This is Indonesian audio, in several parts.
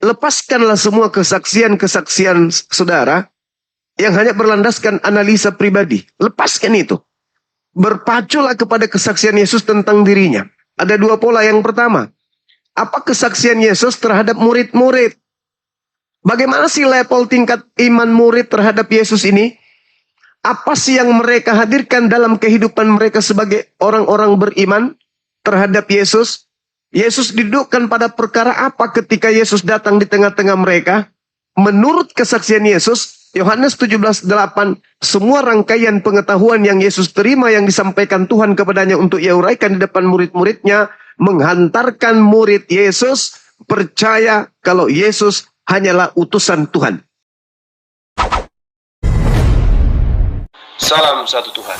lepaskanlah semua kesaksian-kesaksian saudara yang hanya berlandaskan analisa pribadi. Lepaskan itu. Berpaculah kepada kesaksian Yesus tentang dirinya. Ada dua pola. Yang pertama, apa kesaksian Yesus terhadap murid-murid? Bagaimana sih level tingkat iman murid terhadap Yesus ini? Apa sih yang mereka hadirkan dalam kehidupan mereka sebagai orang-orang beriman terhadap Yesus? Yesus didudukkan pada perkara apa ketika Yesus datang di tengah-tengah mereka? Menurut kesaksian Yesus, Yohanes 17:8, semua rangkaian pengetahuan yang Yesus terima yang disampaikan Tuhan kepadanya untuk ia uraikan di depan murid-muridnya, menghantarkan murid Yesus percaya kalau Yesus hanyalah utusan Tuhan. Salam satu Tuhan.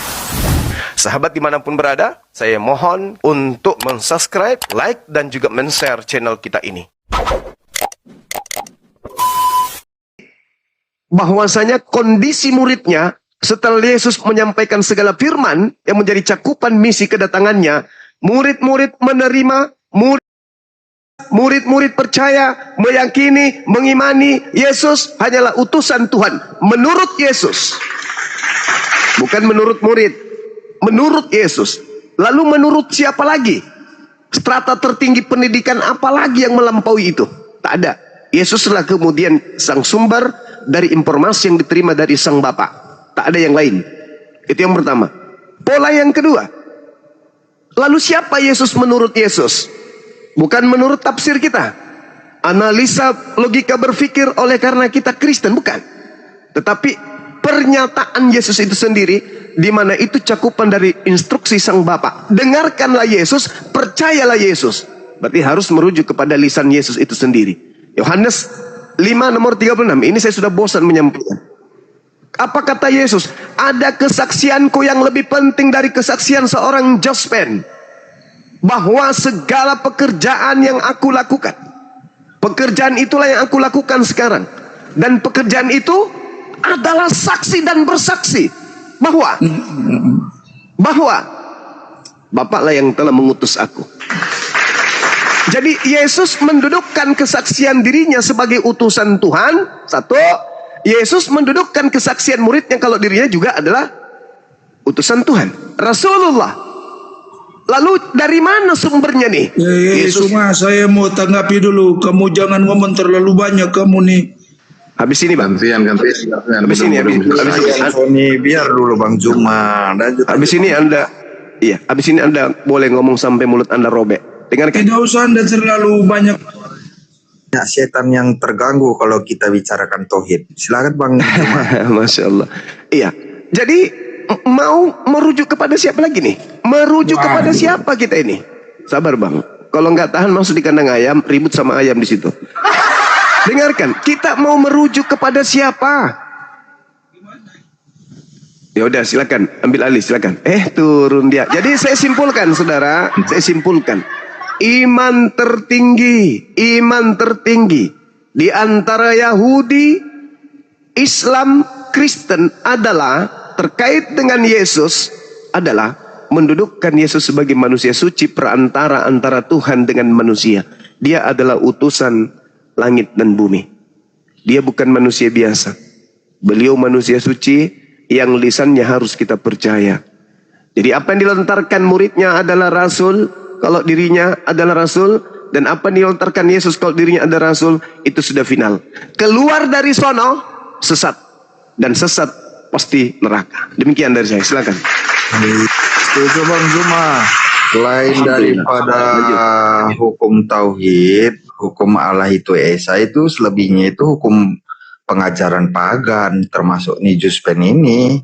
Sahabat dimanapun berada, saya mohon untuk mensubscribe, like, dan juga men-share channel kita ini. Bahwasanya kondisi muridnya setelah Yesus menyampaikan segala firman yang menjadi cakupan misi kedatangannya, murid-murid menerima, murid-murid percaya, meyakini, mengimani Yesus hanyalah utusan Tuhan. Menurut Yesus. Bukan menurut murid. Menurut Yesus. Lalu menurut siapa lagi? Strata tertinggi pendidikan apa lagi yang melampaui itu? Tak ada. Yesuslah kemudian sang sumber dari informasi yang diterima dari sang Bapa. Tak ada yang lain. Itu yang pertama. Pola yang kedua. Lalu siapa Yesus menurut Yesus? Bukan menurut tafsir kita. Analisa logika berpikir oleh karena kita Kristen. Bukan. Tetapi pernyataan Yesus itu sendiri, di mana itu cakupan dari instruksi sang Bapa. Dengarkanlah Yesus, percayalah Yesus. Berarti harus merujuk kepada lisan Yesus itu sendiri. Yohanes 5 nomor 36. Ini saya sudah bosan menyampaikan. Apa kata Yesus? Ada kesaksianku yang lebih penting dari kesaksian seorang Jospen. Bahwa segala pekerjaan yang aku lakukan, pekerjaan itulah yang aku lakukan sekarang. Dan pekerjaan itu adalah saksi dan bersaksi bahwa Bapaklah yang telah mengutus aku. Jadi Yesus mendudukkan kesaksian dirinya sebagai utusan Tuhan. Satu, Yesus mendudukkan kesaksian muridnya kalau dirinya juga adalah utusan Tuhan, Rasulullah. Lalu dari mana sumbernya nih? Yesus, saya mau tanggapi dulu. Kamu jangan ngomong terlalu banyak kamu nih. Habis ini Bang. Habis ini biar dulu Bang Juma. Habis ini Anda boleh ngomong sampai mulut Anda robek. Dengarkan. Tidak usah Anda terlalu banyak. Ya, setan yang terganggu kalau kita bicarakan tauhid. Silakan Bang Juma. Masya Allah. Iya. Jadi mau merujuk kepada siapa lagi nih? Merujuk kepada siapa kita ini? Sabar Bang. Kalau nggak tahan masuk di kandang ayam, ribut sama ayam di situ. Dengarkan, kita mau merujuk kepada siapa? Ya udah, silakan ambil alih, silakan. Turun dia. Jadi saya simpulkan, saudara, saya simpulkan. Iman tertinggi di antara Yahudi, Islam, Kristen adalah terkait dengan Yesus adalah mendudukkan Yesus sebagai manusia suci perantara antara Tuhan dengan manusia. Dia adalah utusan langit dan bumi. Dia bukan manusia biasa. Beliau manusia suci yang lisannya harus kita percaya. Jadi apa yang dilontarkan muridnya adalah rasul, kalau dirinya adalah rasul, dan apa yang dilontarkan Yesus kalau dirinya adalah rasul, itu sudah final. Keluar dari sono sesat, dan sesat pasti neraka. Demikian dari saya, silakan. Setuju Bang Juma. Selain daripada hukum tauhid, hukum Allah itu Esa, itu selebihnya itu hukum pengajaran pagan, termasuk Nijus Pen ini.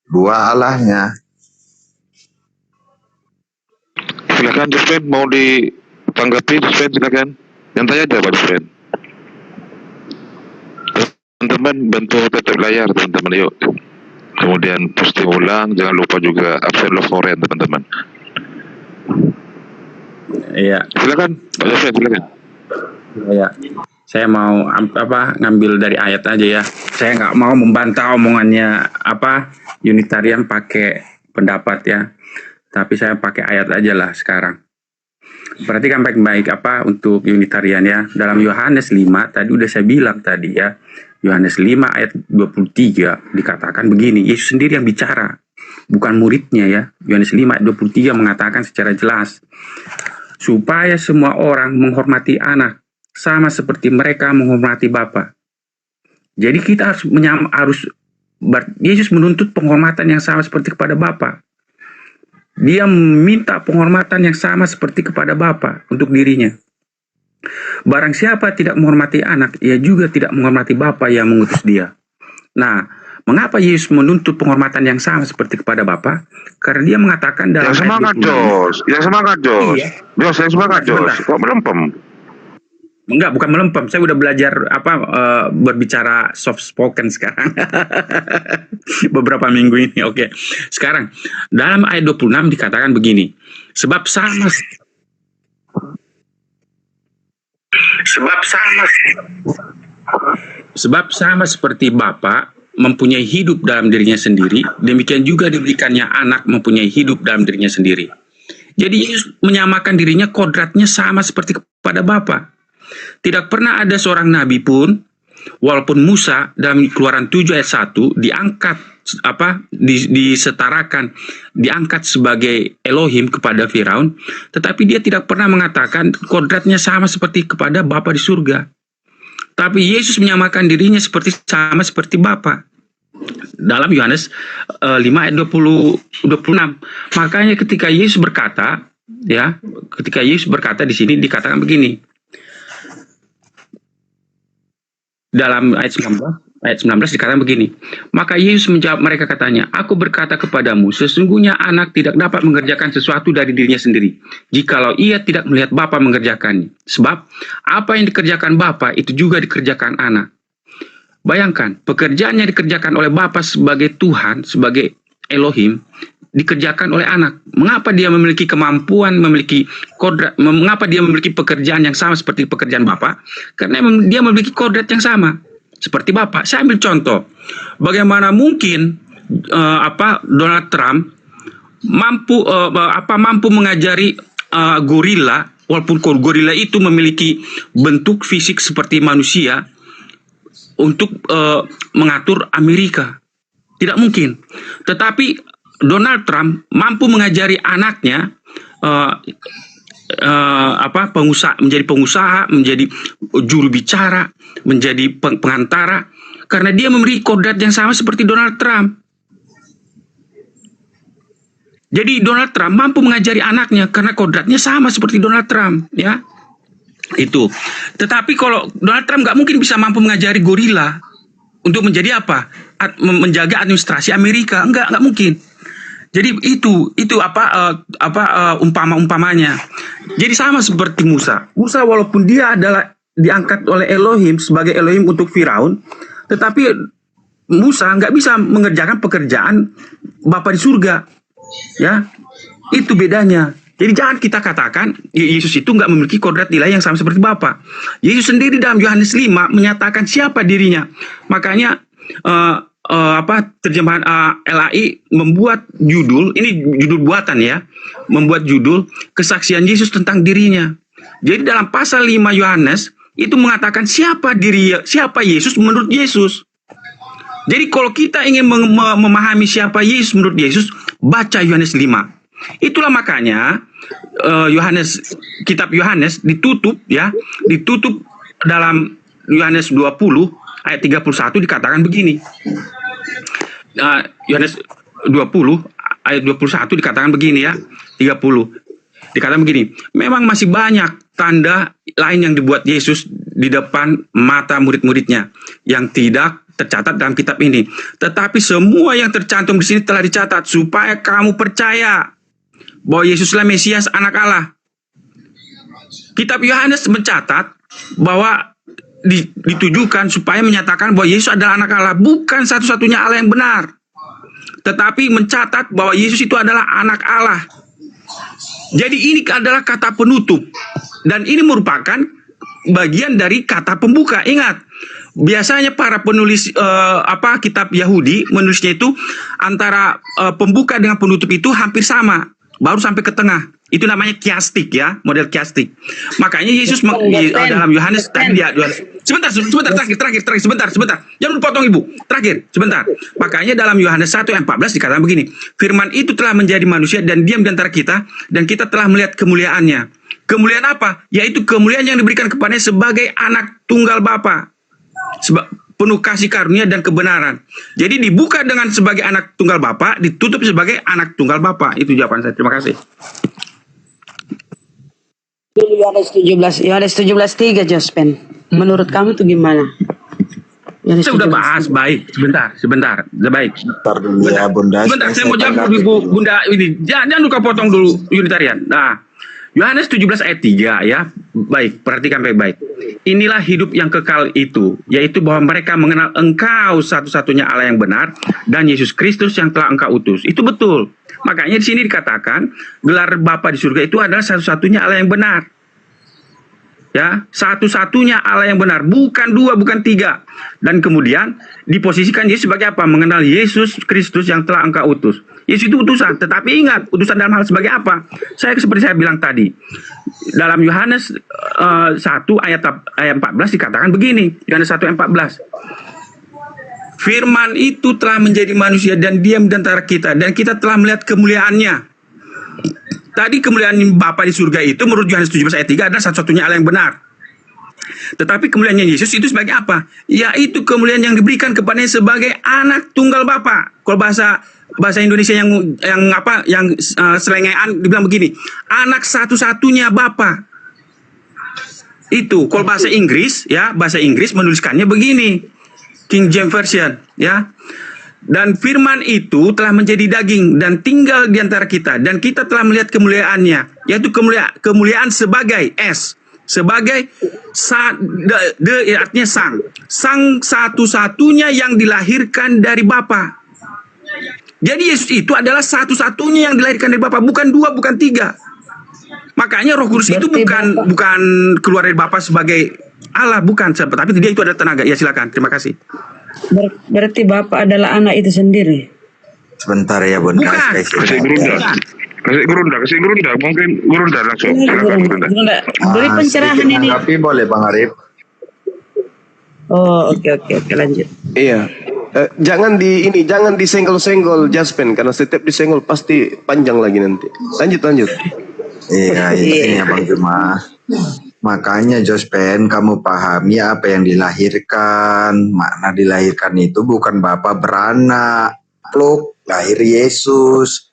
Dua Allahnya. Silakan Juspen, mau ditanggapi Juspen, silakan. Yang tanya ada Pak Juspen. Teman-teman bantu tetap layar teman-teman, yuk. Kemudian posting ulang, jangan lupa juga absen love foreign teman-teman. Iya. Silakan Pak Juspen, silakan. Ya, saya mau ngambil dari ayat aja ya. Saya nggak mau membantah omongannya Unitarian pakai pendapat ya. Tapi saya pakai ayat aja lah sekarang. Perhatikan baik-baik untuk Unitarian ya. Dalam Yohanes 5 tadi udah saya bilang tadi ya. Yohanes 5 ayat 23 dikatakan begini, Yesus sendiri yang bicara, bukan muridnya ya. Yohanes 5 ayat 23 mengatakan secara jelas, supaya semua orang menghormati anak sama seperti mereka menghormati Bapa. Jadi kita Yesus menuntut penghormatan yang sama seperti kepada Bapa. Dia meminta penghormatan yang sama seperti kepada Bapa untuk dirinya. Barang siapa tidak menghormati anak, ia juga tidak menghormati Bapa yang mengutus dia. Nah, mengapa Yesus menuntut penghormatan yang sama seperti kepada Bapa? Karena dia mengatakan dalam Yang semangat, Jos. Yang semangat, Jos. Iya. Jos, yang semangat, Jos. Kok melempem? Enggak, bukan melempem. Saya udah belajar berbicara soft spoken sekarang. Beberapa minggu ini. Oke. Sekarang dalam ayat 26 dikatakan begini. Sebab sama seperti Bapa mempunyai hidup dalam dirinya sendiri, demikian juga diberikannya anak mempunyai hidup dalam dirinya sendiri. Jadi Yesus menyamakan dirinya, kodratnya sama seperti kepada Bapa. Tidak pernah ada seorang nabi pun, walaupun Musa dalam Keluaran 7 ayat 1 diangkat diangkat sebagai Elohim kepada Firaun, tetapi dia tidak pernah mengatakan kodratnya sama seperti kepada Bapa di surga. Tapi Yesus menyamakan dirinya sama seperti Bapa. Dalam Yohanes 5 ayat 26. Makanya ketika Yesus berkata di sini dikatakan begini. Dalam ayat 19 dikatakan begini. Maka Yesus menjawab mereka katanya, aku berkata kepadamu, sesungguhnya anak tidak dapat mengerjakan sesuatu dari dirinya sendiri, jikalau ia tidak melihat Bapa mengerjakannya. Sebab apa yang dikerjakan Bapa itu juga dikerjakan anak. Bayangkan, pekerjaan yang dikerjakan oleh Bapa sebagai Tuhan, sebagai Elohim, dikerjakan oleh anak. Mengapa dia memiliki kemampuan, memiliki kodrat, mengapa dia memiliki pekerjaan yang sama seperti pekerjaan Bapa? Karena dia memiliki kodrat yang sama seperti Bapa. Saya ambil contoh. Bagaimana mungkin Donald Trump mampu mengajari gorila, walaupun gorila itu memiliki bentuk fisik seperti manusia, untuk mengatur Amerika? Tidak mungkin. Tetapi Donald Trump mampu mengajari anaknya menjadi pengusaha, menjadi juru bicara, menjadi pengantara, karena dia memiliki kodrat yang sama seperti Donald Trump. Jadi Donald Trump mampu mengajari anaknya karena kodratnya sama seperti Donald Trump, ya. Itu. Tetapi kalau Donald Trump nggak mungkin bisa mampu mengajari gorila untuk menjadi menjaga administrasi Amerika, nggak mungkin. Jadi itu umpamanya. Jadi sama seperti Musa. Musa walaupun dia adalah diangkat oleh Elohim sebagai Elohim untuk Firaun, tetapi Musa nggak bisa mengerjakan pekerjaan Bapa di surga. Ya, itu bedanya. Jadi jangan kita katakan Yesus itu nggak memiliki kodrat ilahi yang sama seperti Bapa. Yesus sendiri dalam Yohanes 5 menyatakan siapa dirinya. Makanya terjemahan LAI membuat judul, ini judul buatan ya, membuat judul kesaksian Yesus tentang dirinya. Jadi dalam pasal 5 Yohanes itu mengatakan siapa Yesus menurut Yesus. Jadi kalau kita ingin memahami siapa Yesus menurut Yesus, baca Yohanes 5. Itulah makanya kitab Yohanes ditutup dalam Yohanes 20 ayat 31 dikatakan begini. Yohanes 20 ayat 21 dikatakan begini ya, 30. Dikatakan begini, memang masih banyak tanda lain yang dibuat Yesus di depan mata murid-muridnya yang tidak tercatat dalam kitab ini. Tetapi semua yang tercantum di sini telah dicatat supaya kamu percaya bahwa Yesuslah Mesias, Anak Allah. Kitab Yohanes mencatat bahwa ditujukan supaya menyatakan bahwa Yesus adalah Anak Allah, bukan satu-satunya Allah yang benar, tetapi mencatat bahwa Yesus itu adalah Anak Allah. Jadi ini adalah kata penutup, dan ini merupakan bagian dari kata pembuka. Ingat, biasanya para penulis kitab Yahudi menulisnya itu antara pembuka dengan penutup itu hampir sama, baru sampai ke tengah. Itu namanya kiastik ya, model kiastik. Makanya Yesus dalam Yohanes tadi dia sebentar terakhir sebentar. Jangan potong Ibu. Terakhir, sebentar. Makanya dalam Yohanes 1 ayat 14 dikatakan begini, firman itu telah menjadi manusia dan diam di antara kita dan kita telah melihat kemuliaannya. Kemuliaan apa? Yaitu kemuliaan yang diberikan kepadanya sebagai anak tunggal Bapa. Penuh kasih karunia dan kebenaran. Jadi dibuka dengan sebagai anak tunggal Bapa, ditutup sebagai anak tunggal Bapa. Itu jawaban saya. Terima kasih. Yohanes 17:3 Jospen. Menurut kamu itu gimana? Saya sudah bahas, baik. Sebentar. Baik. Bentar dulu ya Bunda. Sebentar, saya mau jawab dulu Bunda ini. Jangan lupa potong dulu Unitarian. Nah, Yohanes 17 ayat 3 ya. Baik, perhatikan baik-baik. Inilah hidup yang kekal itu, yaitu bahwa mereka mengenal Engkau satu-satunya Allah yang benar dan Yesus Kristus yang telah Engkau utus. Itu betul. Makanya di sini dikatakan gelar Bapa di surga itu adalah satu-satunya Allah yang benar. Ya, satu-satunya Allah yang benar, bukan dua, bukan tiga. Dan kemudian diposisikan Yesus sebagai apa? Mengenal Yesus Kristus yang telah Engkau utus. Yesus itu utusan, tetapi ingat, utusan dalam hal sebagai apa? Seperti saya bilang tadi, dalam Yohanes 1 ayat 14 dikatakan begini, Yohanes 1 ayat 14. Firman itu telah menjadi manusia dan diam di antara kita, dan kita telah melihat kemuliaannya. Tadi kemuliaan Bapa di surga itu menurut Yohanes 17 ayat 3 adalah satu-satunya Allah yang benar. Tetapi kemuliaannya Yesus itu sebagai apa? Yaitu kemuliaan yang diberikan kepadanya sebagai anak tunggal Bapa. Kalau bahasa Indonesia yang selengean dibilang begini, anak satu-satunya Bapa. Itu kalau bahasa Inggris menuliskannya begini. King James Version ya. Dan firman itu telah menjadi daging dan tinggal di antara kita, dan kita telah melihat kemuliaannya, yaitu kemuliaan sebagai sebagai artinya sang satu-satunya yang dilahirkan dari Bapa. Jadi Yesus itu adalah satu-satunya yang dilahirkan dari Bapa, bukan dua, bukan tiga. Makanya Roh Kudus itu bukan keluar dari Bapa sebagai Allah, bukan, tapi dia itu adalah tenaga. Ya silakan, terima kasih. Berarti Bapak adalah anak itu sendiri. Sebentar ya Bunda. Bukan. Kasih gerunda. Mungkin gerunda langsung. Gerunda. Beri pencerahan ini. Tapi boleh Bang Arif. Oh, oke, lanjut. Iya. Jangan disenggol-senggol Jaspen, karena setiap disenggol pasti panjang lagi nanti. Lanjut. Iya, ini ya Bang Juma. Makanya Jospen, kamu pahami apa yang dilahirkan. Makna dilahirkan itu bukan Bapa beranak, pluk, lahir Yesus.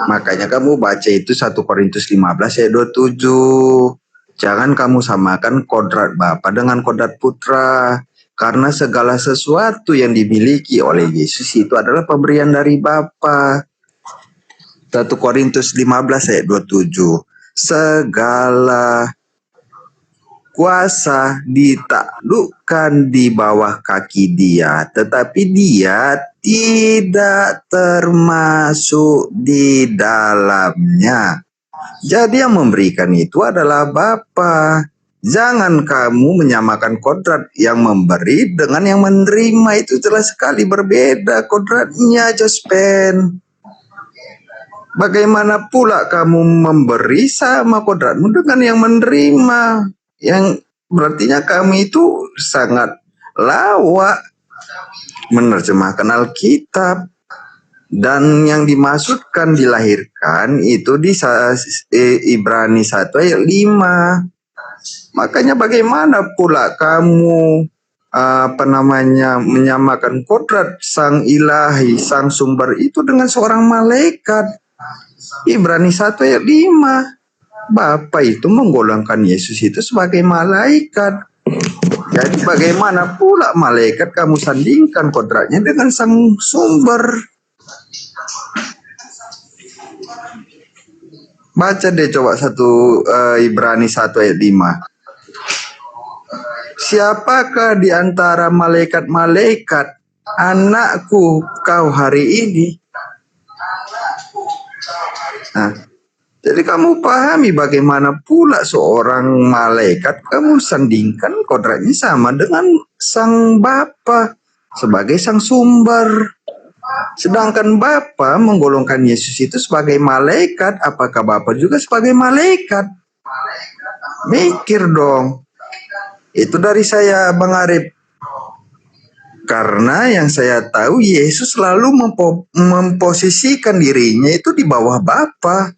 Makanya kamu baca itu 1 Korintus 15 ayat 27. Jangan kamu samakan kodrat Bapa dengan kodrat Putra. Karena segala sesuatu yang dimiliki oleh Yesus itu adalah pemberian dari Bapa. 1 Korintus 15 ayat 27. Segala kuasa ditaklukkan di bawah kaki Dia, tetapi Dia tidak termasuk di dalamnya. Jadi yang memberikan itu adalah Bapa. Jangan kamu menyamakan kodrat yang memberi dengan yang menerima, itu jelas sekali berbeda kodratnya, Jospen. Bagaimana pula kamu memberi sama kodratmu dengan yang menerima? Yang berartinya kami itu sangat lawak menerjemahkan Alkitab. Dan yang dimaksudkan dilahirkan itu di Ibrani 1 ayat 5. Makanya bagaimana pula kamu menyamakan kodrat sang ilahi, sang sumber itu dengan seorang malaikat? Ibrani 1 ayat 5. Bapa itu menggolongkan Yesus itu sebagai malaikat. Jadi bagaimana pula malaikat kamu sandingkan kodratnya dengan sang sumber? Baca deh coba Ibrani 1 ayat 5. Siapakah di antara malaikat-malaikat anakku kau hari ini? Nah, jadi kamu pahami bagaimana pula seorang malaikat kamu sandingkan kodratnya sama dengan sang Bapa sebagai sang sumber. Sedangkan Bapa menggolongkan Yesus itu sebagai malaikat, apakah Bapa juga sebagai malaikat? Mikir dong. Itu dari saya, Bang Arif. Karena yang saya tahu Yesus selalu memposisikan dirinya itu di bawah Bapa.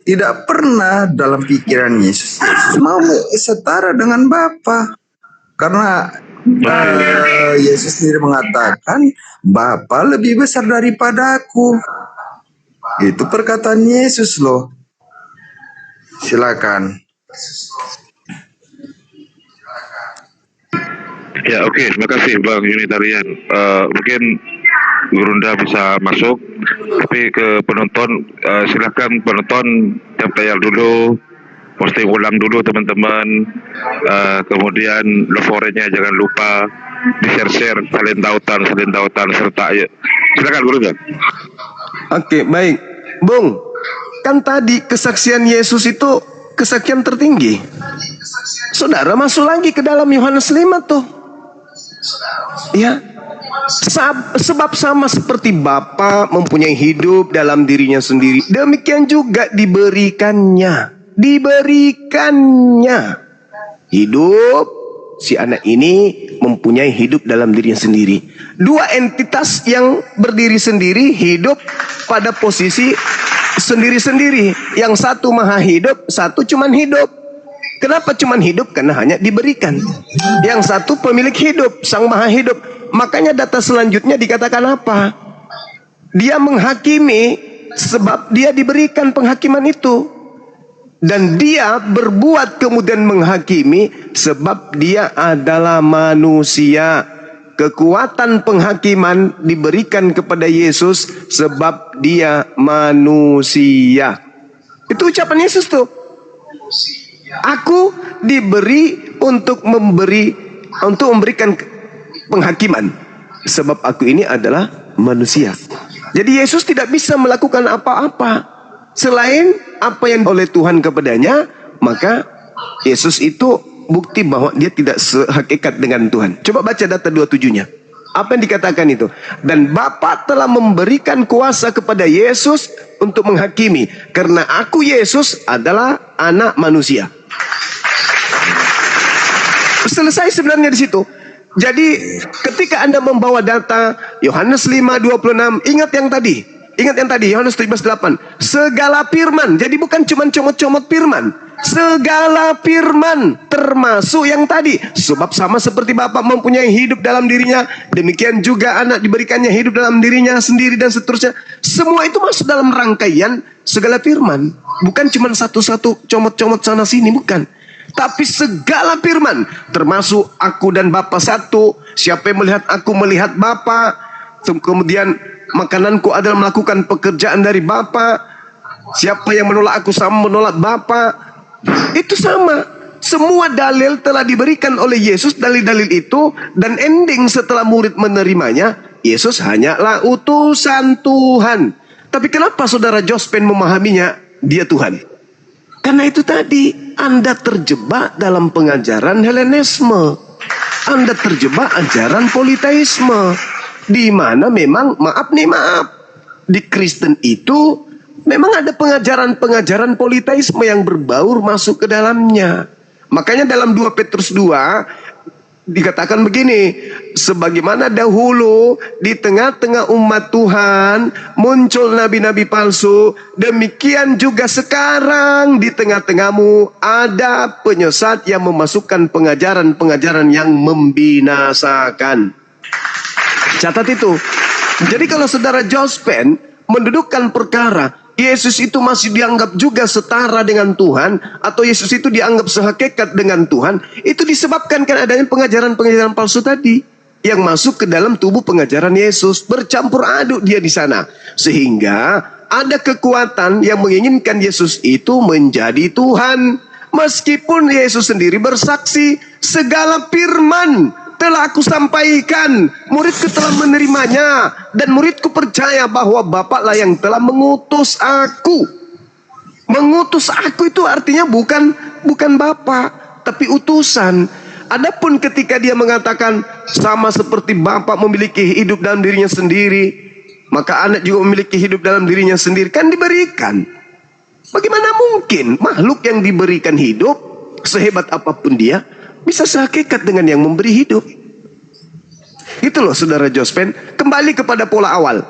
Tidak pernah dalam pikiran Yesus mau setara dengan Bapa. Karena Yesus sendiri mengatakan Bapa lebih besar daripada aku. Itu perkataan Yesus loh. Silakan. Ya, oke, terima kasih Bang Unitarian. Mungkin Gurunda bisa masuk, tapi ke penonton silakan penonton tap layar dulu, posting ulang dulu teman-teman. Kemudian loforenya jangan lupa di share saling tautan serta ya. Silakan Gurunda. Oke, baik. Bung, kan tadi kesaksian Yesus itu kesaksian tertinggi. Saudara masuk lagi ke dalam Yohanes 5 tuh. Ya, sebab sama seperti Bapa mempunyai hidup dalam dirinya sendiri, demikian juga diberikannya hidup. Si anak ini mempunyai hidup dalam dirinya sendiri. Dua entitas yang berdiri sendiri, hidup pada posisi sendiri-sendiri. Yang satu maha hidup, satu cuman hidup. Kenapa cuman hidup? Karena hanya diberikan. Yang satu pemilik hidup, sang maha hidup. Makanya data selanjutnya dikatakan apa? Dia menghakimi sebab dia diberikan penghakiman itu. Dan dia berbuat kemudian menghakimi sebab dia adalah manusia. Kekuatan penghakiman diberikan kepada Yesus sebab dia manusia. Itu ucapan Yesus tuh. Aku diberi untuk memberikan penghakiman sebab aku ini adalah manusia. Jadi Yesus tidak bisa melakukan apa-apa selain apa yang oleh Tuhan kepadanya. Maka Yesus itu bukti bahwa dia tidak sehakikat dengan Tuhan. Coba baca data 27-nya. Apa yang dikatakan itu? Dan Bapa telah memberikan kuasa kepada Yesus untuk menghakimi, karena aku Yesus adalah anak manusia. Selesai sebenarnya di situ. Jadi ketika Anda membawa data Yohanes 5:26, ingat yang tadi Yohanes 17:8. Segala firman. Jadi bukan cuma comot-comot firman. Segala firman termasuk yang tadi. Sebab sama seperti Bapa mempunyai hidup dalam dirinya, demikian juga anak diberikannya hidup dalam dirinya sendiri dan seterusnya. Semua itu masuk dalam rangkaian segala firman. Bukan cuma satu-satu comot-comot sana sini, bukan. Tapi segala firman termasuk aku dan Bapa satu. Siapa yang melihat aku melihat Bapa. Kemudian makananku adalah melakukan pekerjaan dari Bapa. Siapa yang menolak aku sama menolak Bapa. Itu sama. Semua dalil telah diberikan oleh Yesus, dalil-dalil itu. Dan ending setelah murid menerimanya, Yesus hanyalah utusan Tuhan. Tapi kenapa saudara Jospen memahaminya dia Tuhan? Karena itu tadi, Anda terjebak dalam pengajaran Helenisme. Anda terjebak ajaran politeisme. Di mana memang, maaf, di Kristen itu memang ada pengajaran-pengajaran politeisme yang berbaur masuk ke dalamnya. Makanya dalam 2 Petrus 2 dikatakan begini, sebagaimana dahulu di tengah-tengah umat Tuhan muncul nabi-nabi palsu, demikian juga sekarang di tengah-tengahmu ada penyesat yang memasukkan pengajaran-pengajaran yang membinasakan. Catat itu. Jadi kalau saudara Jospen mendudukkan perkara Yesus itu masih dianggap juga setara dengan Tuhan, atau Yesus itu dianggap sehakikat dengan Tuhan, itu disebabkan karena adanya pengajaran-pengajaran palsu tadi yang masuk ke dalam tubuh pengajaran Yesus, bercampur aduk dia di sana, sehingga ada kekuatan yang menginginkan Yesus itu menjadi Tuhan, meskipun Yesus sendiri bersaksi segala firman telah aku sampaikan, muridku telah menerimanya, dan muridku percaya bahwa Bapa lah yang telah mengutus aku. Mengutus aku itu artinya bukan Bapa, tapi utusan. Adapun ketika dia mengatakan sama seperti Bapa memiliki hidup dalam dirinya sendiri, maka anak juga memiliki hidup dalam dirinya sendiri. Kan diberikan. Bagaimana mungkin makhluk yang diberikan hidup, sehebat apapun dia, bisa sehakikat dengan yang memberi hidup? Itu loh saudara Jospen. Kembali kepada pola awal.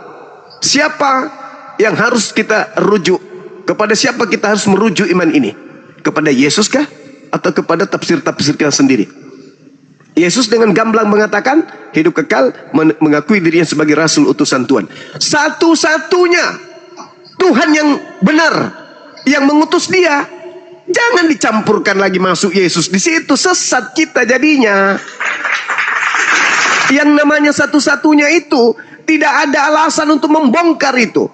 Siapa yang harus kita rujuk? Kepada siapa kita harus merujuk iman ini? Kepada Yesus kah? Atau kepada tafsir-tafsir kita sendiri? Yesus dengan gamblang mengatakan hidup kekal, mengakui dirinya sebagai rasul utusan Tuhan. Satu-satunya Tuhan yang benar, yang mengutus dia. Jangan dicampurkan lagi masuk Yesus di situ, sesat kita jadinya. Yang namanya satu-satunya itu tidak ada alasan untuk membongkar itu.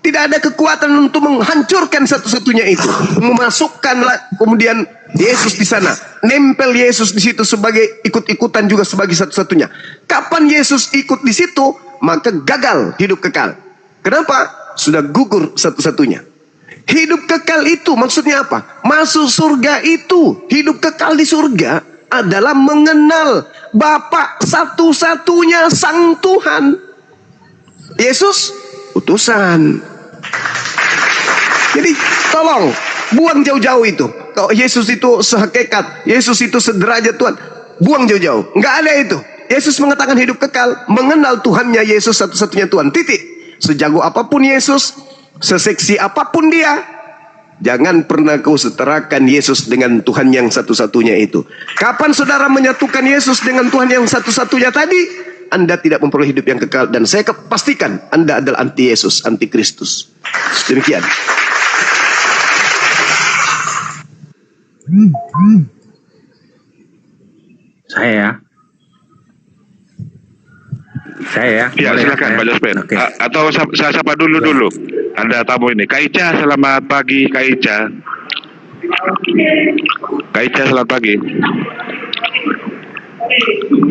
Tidak ada kekuatan untuk menghancurkan satu-satunya itu. Memasukkanlah kemudian Yesus di sana. Nempel Yesus di situ sebagai ikut-ikutan juga sebagai satu-satunya. Kapan Yesus ikut di situ, maka gagal hidup kekal. Kenapa? Sudah gugur satu-satunya. Hidup kekal itu maksudnya apa? Masuk surga itu. Hidup kekal di surga adalah mengenal Bapa satu-satunya Sang Tuhan. Yesus utusan. Jadi tolong buang jauh-jauh itu. Kalau Yesus itu sehakikat, Yesus itu sederajat Tuhan, buang jauh-jauh. Nggak ada itu. Yesus mengatakan hidup kekal, mengenal Tuhannya Yesus satu-satunya Tuhan. Titik. Sejago apapun Yesus, seseksi apapun dia, jangan pernah kau setarakan Yesus dengan Tuhan yang satu-satunya itu. Kapan saudara menyatukan Yesus dengan Tuhan yang satu-satunya tadi, Anda tidak memperoleh hidup yang kekal. Dan saya pastikan Anda adalah anti Yesus, anti Kristus. Demikian. Saya Ya, silakan Pak Jospen. Oke. Atau saya sapa dulu. Anda tamu ini. Kak Ica, selamat pagi Kak Ica. Kak Ica, selamat pagi.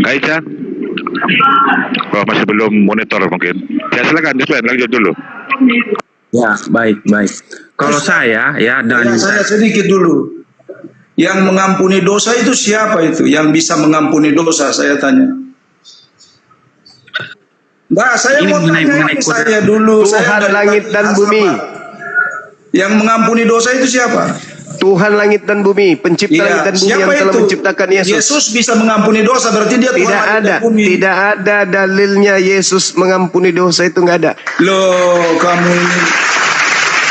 Kak Ica? Oh, masih belum monitor mungkin. Ya silakan Jospen, lanjut dulu. Ya, baik. Kalau saya ya dengan Saya sedikit dulu. Yang mengampuni dosa itu siapa itu? Yang bisa mengampuni dosa, saya tanya. Nah, saya Ini mau mengenai tanya saya dulu. Tuhan langit dan bumi. Yang mengampuni dosa itu siapa? Tuhan langit dan bumi, pencipta langit dan bumi yang telah menciptakan Yesus. Yesus bisa mengampuni dosa, berarti dia Tuhan Tidak langit ada, dan bumi. tidak ada dalilnya Yesus mengampuni dosa, itu nggak ada. Loh,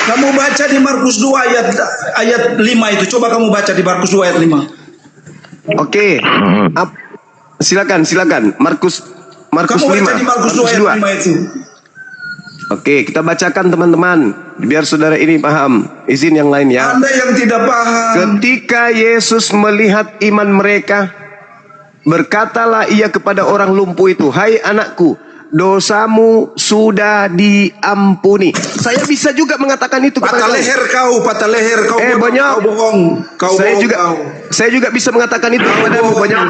kamu baca di Markus 2 ayat 5 itu. Coba kamu baca di Markus 2 ayat 5. Oke, silakan. Markus Kamu 5. baca di Markus 2 ayat 5 itu. Oke, kita bacakan teman-teman, biar saudara ini paham. Izin yang lain ya. Anda yang tidak paham. Ketika Yesus melihat iman mereka, berkatalah ia kepada orang lumpuh itu, "Hai anakku, dosamu sudah diampuni." Saya bisa juga mengatakan itu kepada Patah leher kau. banyak. Kau bohong. Saya juga bisa mengatakan itu kepadamu banyak.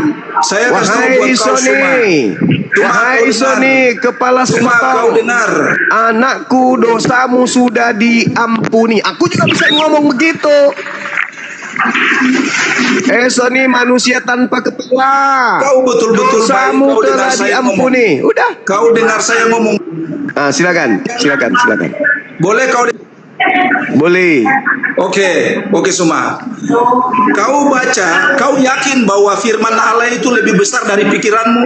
Saya kasih tahu Wahai buat kau semua. Wahai Soni, kepala Cuma sepotong, kau dengar. anakku dosamu sudah diampuni. Aku juga bisa ngomong begitu. Soni manusia tanpa kepala. Kau betul-betul dosamu baik. Kau dengar telah saya diampuni. Udah. Kau dengar saya ngomong. Silakan. Boleh kau Boleh. Oke, Suma. Kau baca, kau yakin bahwa firman Allah itu lebih besar dari pikiranmu?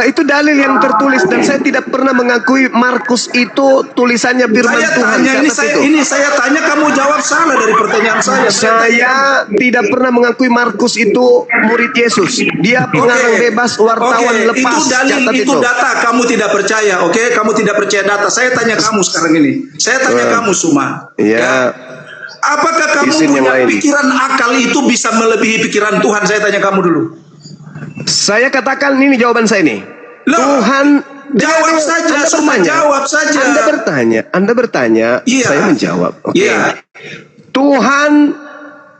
Itu dalil yang tertulis dan saya tidak pernah mengakui Markus itu tulisannya firman Saya Tuhan. tanya ini saya tanya, kamu jawab salah dari pertanyaan saya. Saya tidak pernah mengakui Markus itu murid Yesus. Dia pengarang bebas, wartawan lepas. Itu dalil, itu data. Kamu tidak percaya, oke? Kamu tidak percaya data. Saya tanya kamu sekarang ini. Saya tanya kamu, Suma. Ya. Apakah kamu punya pikiran akal itu bisa melebihi pikiran Tuhan? Saya tanya kamu dulu. Saya katakan ini jawaban saya nih. Tuhan jawab saja, Suma, jawab saja. Anda bertanya, iya. Saya menjawab. Oke. Iya. Tuhan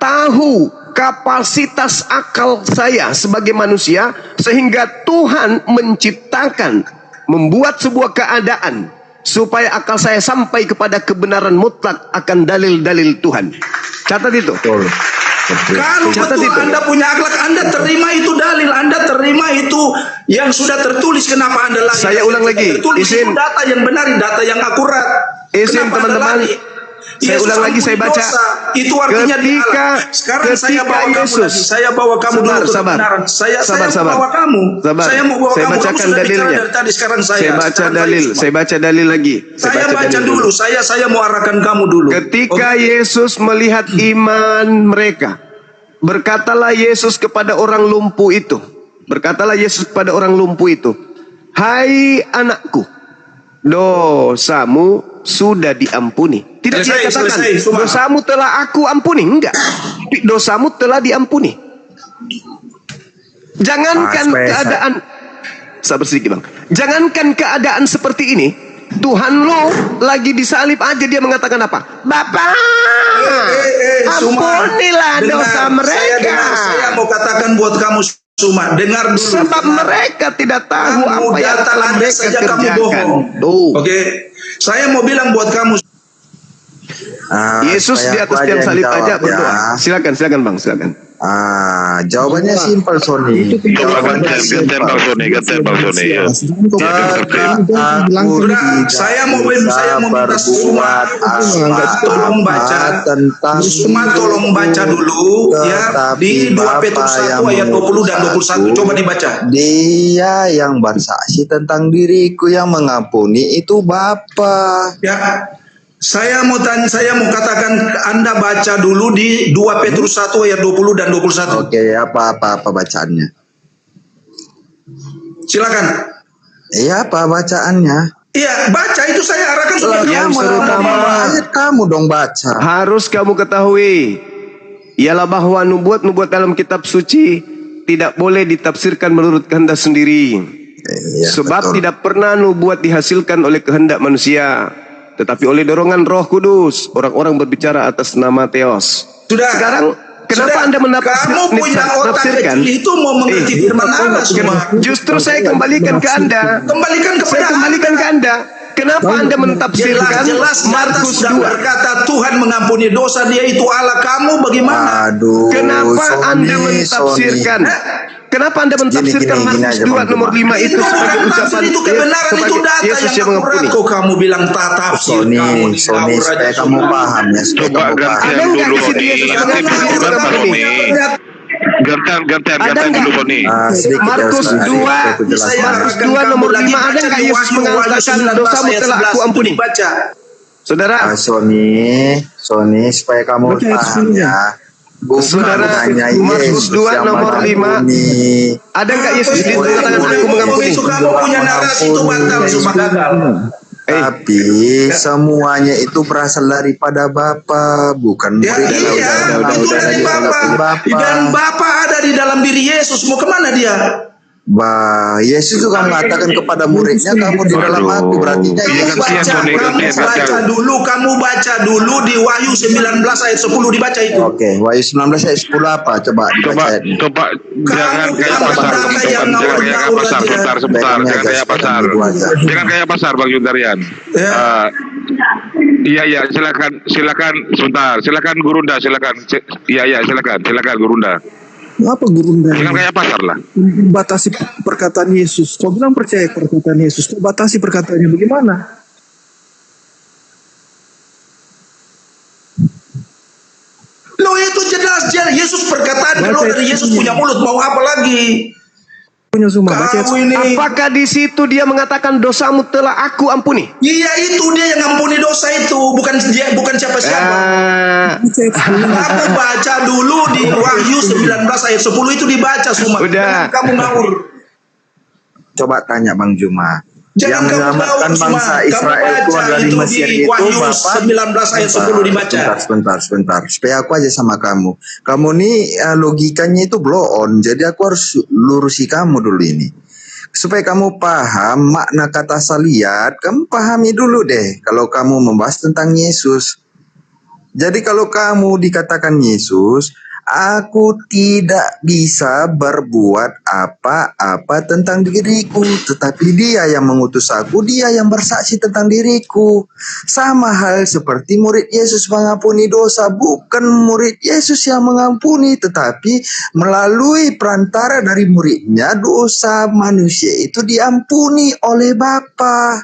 tahu kapasitas akal saya sebagai manusia sehingga Tuhan menciptakan, membuat sebuah keadaan supaya akal saya sampai kepada kebenaran mutlak akan dalil-dalil Tuhan. Catat itu. Kalau betul Anda punya akhlak, Anda terima itu dalil, Anda terima terima itu yang sudah tertulis. Kenapa Anda lari? Saya ulang lagi. Tertulis itu Izin. data yang benar, data yang akurat. Izin Kenapa Anda teman-teman. lari? Saya Yesus ulang lagi, saya ampuni baca. dosa. Itu artinya di Allah. Sekarang saya bawa kamu Yesus. lagi. Saya bawa kamu dulu ke kebenaran. Saya mau bawa kamu. Saya mau bawa Saya kamu. bacakan Kamu sudah bicara dalilnya. dari tadi, sekarang Saya baca Sekarang dalil. semua. Saya baca dalil lagi. Saya baca dalil dulu. Saya mau arahkan kamu dulu. Ketika Yesus melihat iman mereka, berkatalah Yesus kepada orang lumpuh itu. Berkatalah Yesus kepada orang lumpuh itu, "Hai anakku, dosamu sudah diampuni." Tidak dia katakan, "Dosamu telah aku ampuni." Enggak. Tapi dosamu telah diampuni. Jangankan keadaan, sabar sedikit bang. Jangankan keadaan seperti ini, Tuhan lo lagi disalib aja dia mengatakan apa? "Bapak, ampunilah dosa mereka." Saya mau katakan buat kamu Suma, dengar dulu. Sebab mereka tidak tahu Kamu apa yang datang telah aja mereka saja kamu kerjakan. bohong. Tuh. Oke, saya mau bilang buat kamu. Yesus di atas tiang salib aja berdoa. Silakan bang, silakan. Jawabannya simpel, Sony. Jawabannya Gantian Bang Sony, gantian Bang Sony. Ya. Saya mau minta Suma tolong baca. Suma tolong baca dulu ya di 2 Petrus 1 ayat 20 dan 21. Coba dibaca. Dia yang bersaksi tentang diriku yang mengampuni itu Bapa. Ya. Saya mau katakan Anda baca dulu di 2 Petrus 1 ayat 20 dan 21. Oke, apa bacaannya? Silakan. Iya, apa bacaannya? Iya, baca itu saya arahkan supaya Yang terutama kamu dong baca. harus kamu ketahui ialah bahwa nubuat-nubuat dalam kitab suci tidak boleh ditafsirkan menurut kehendak sendiri. Iya, Sebab betul. tidak pernah nubuat dihasilkan oleh kehendak manusia, tetapi oleh dorongan Roh Kudus orang-orang berbicara atas nama Theos. Sudah. Sekarang kenapa Anda Kamu punya otak kecil itu mau mengerti firman Allah semua. Justru saya kembalikan ke Anda. Kembalikan kepada Saya kembalikan ke Anda. Kenapa Anda mentafsirkan jelas Markus sudah 2? berkata Tuhan mengampuni dosa, dia itu Allah. Kamu bagaimana? Aduh, Kenapa Sony, Anda mentafsirkan? Kenapa Anda mentafsirkan Gini Markus aja, 2 Bang nomor 5 itu sebagai bukan ucapan tafsir, itu kebenaran, itu sebagai data Yesus yang yang akurat. mengampuni? Kok kamu bilang tak tafsir? Sony, Kamu di Sony, ngawur supaya aja kamu semua. paham ya, supaya Coba kamu paham. gantian Ada nggak dulu di Sony. sini Yesus Gantian mengampuni dulu orang Bang ini? Sony. Gantian dulu Sony. Sedikit ya, Markus Ustaz. 2 Aku jelasin. Markus 2 nomor 5 ada nggak Yesus mengatakan dosamu telah aku ampuni? Baca. Saudara, Sony, supaya kamu paham ya. Bukan Saudara, hanya Markus Yesus 2 yang nomor 5. mengampuni. Ada nggak Yesus itu mengatakan aku mengampuni? Itu kamu punya narasi itu batal, cuma gagal. Tapi semuanya itu berasal daripada Bapa, bukan Ya murid. iya, itu dari Bapa. Dan Bapa ada di dalam diri Yesus. Mau kemana dia? Yesus juga mengatakan kepada muridnya, kamu di dalam aku, berarti Kamu baca dulu di Wahyu 19 ayat 10 dibaca itu. Oke, Wahyu 19 ayat 10 apa? Coba dibaca. Coba jangan kayak pasar, sebentar, jangan kayak pasar. Jangan kayak pasar Bang Yuntarian. Iya, silakan sebentar. Silakan Gurunda, silakan. Iya, silakan Gurunda. Apa gurunda? Jangan kayak pasar lah. Batasi perkataan Yesus. Kau bilang percaya perkataan Yesus. Kau batasi perkataannya bagaimana? Loh itu jelas Yesus perkataan keluar dari Yesus punya mulut, mau apa lagi? Punya semua baca. Apakah di situ dia mengatakan dosamu telah aku ampuni? Iya, itu dia yang ampuni dosa itu, bukan siapa-siapa. Aku baca dulu di Wahyu 19 ayat 10 itu dibaca semua. Udah. Kamu ngawur. Coba tanya Bang Juma. Jangan yang menyelamatkan bangsa Israel keluar dari Mesir itu Bapak. 19 ayat 10 dibaca. Sebentar. Supaya aku aja sama kamu. Kamu nih logikanya itu blow on. Jadi aku harus lurusi kamu dulu ini. Supaya kamu paham makna kata saliat, kamu pahami dulu deh. Kalau kamu membahas tentang Yesus. Jadi kalau kamu dikatakan Yesus, Aku tidak bisa berbuat apa-apa tentang diriku, tetapi Dia yang mengutus aku, Dia yang bersaksi tentang diriku. Sama hal seperti murid Yesus mengampuni dosa, bukan murid Yesus yang mengampuni, tetapi melalui perantara dari muridnya dosa manusia itu diampuni oleh Bapa.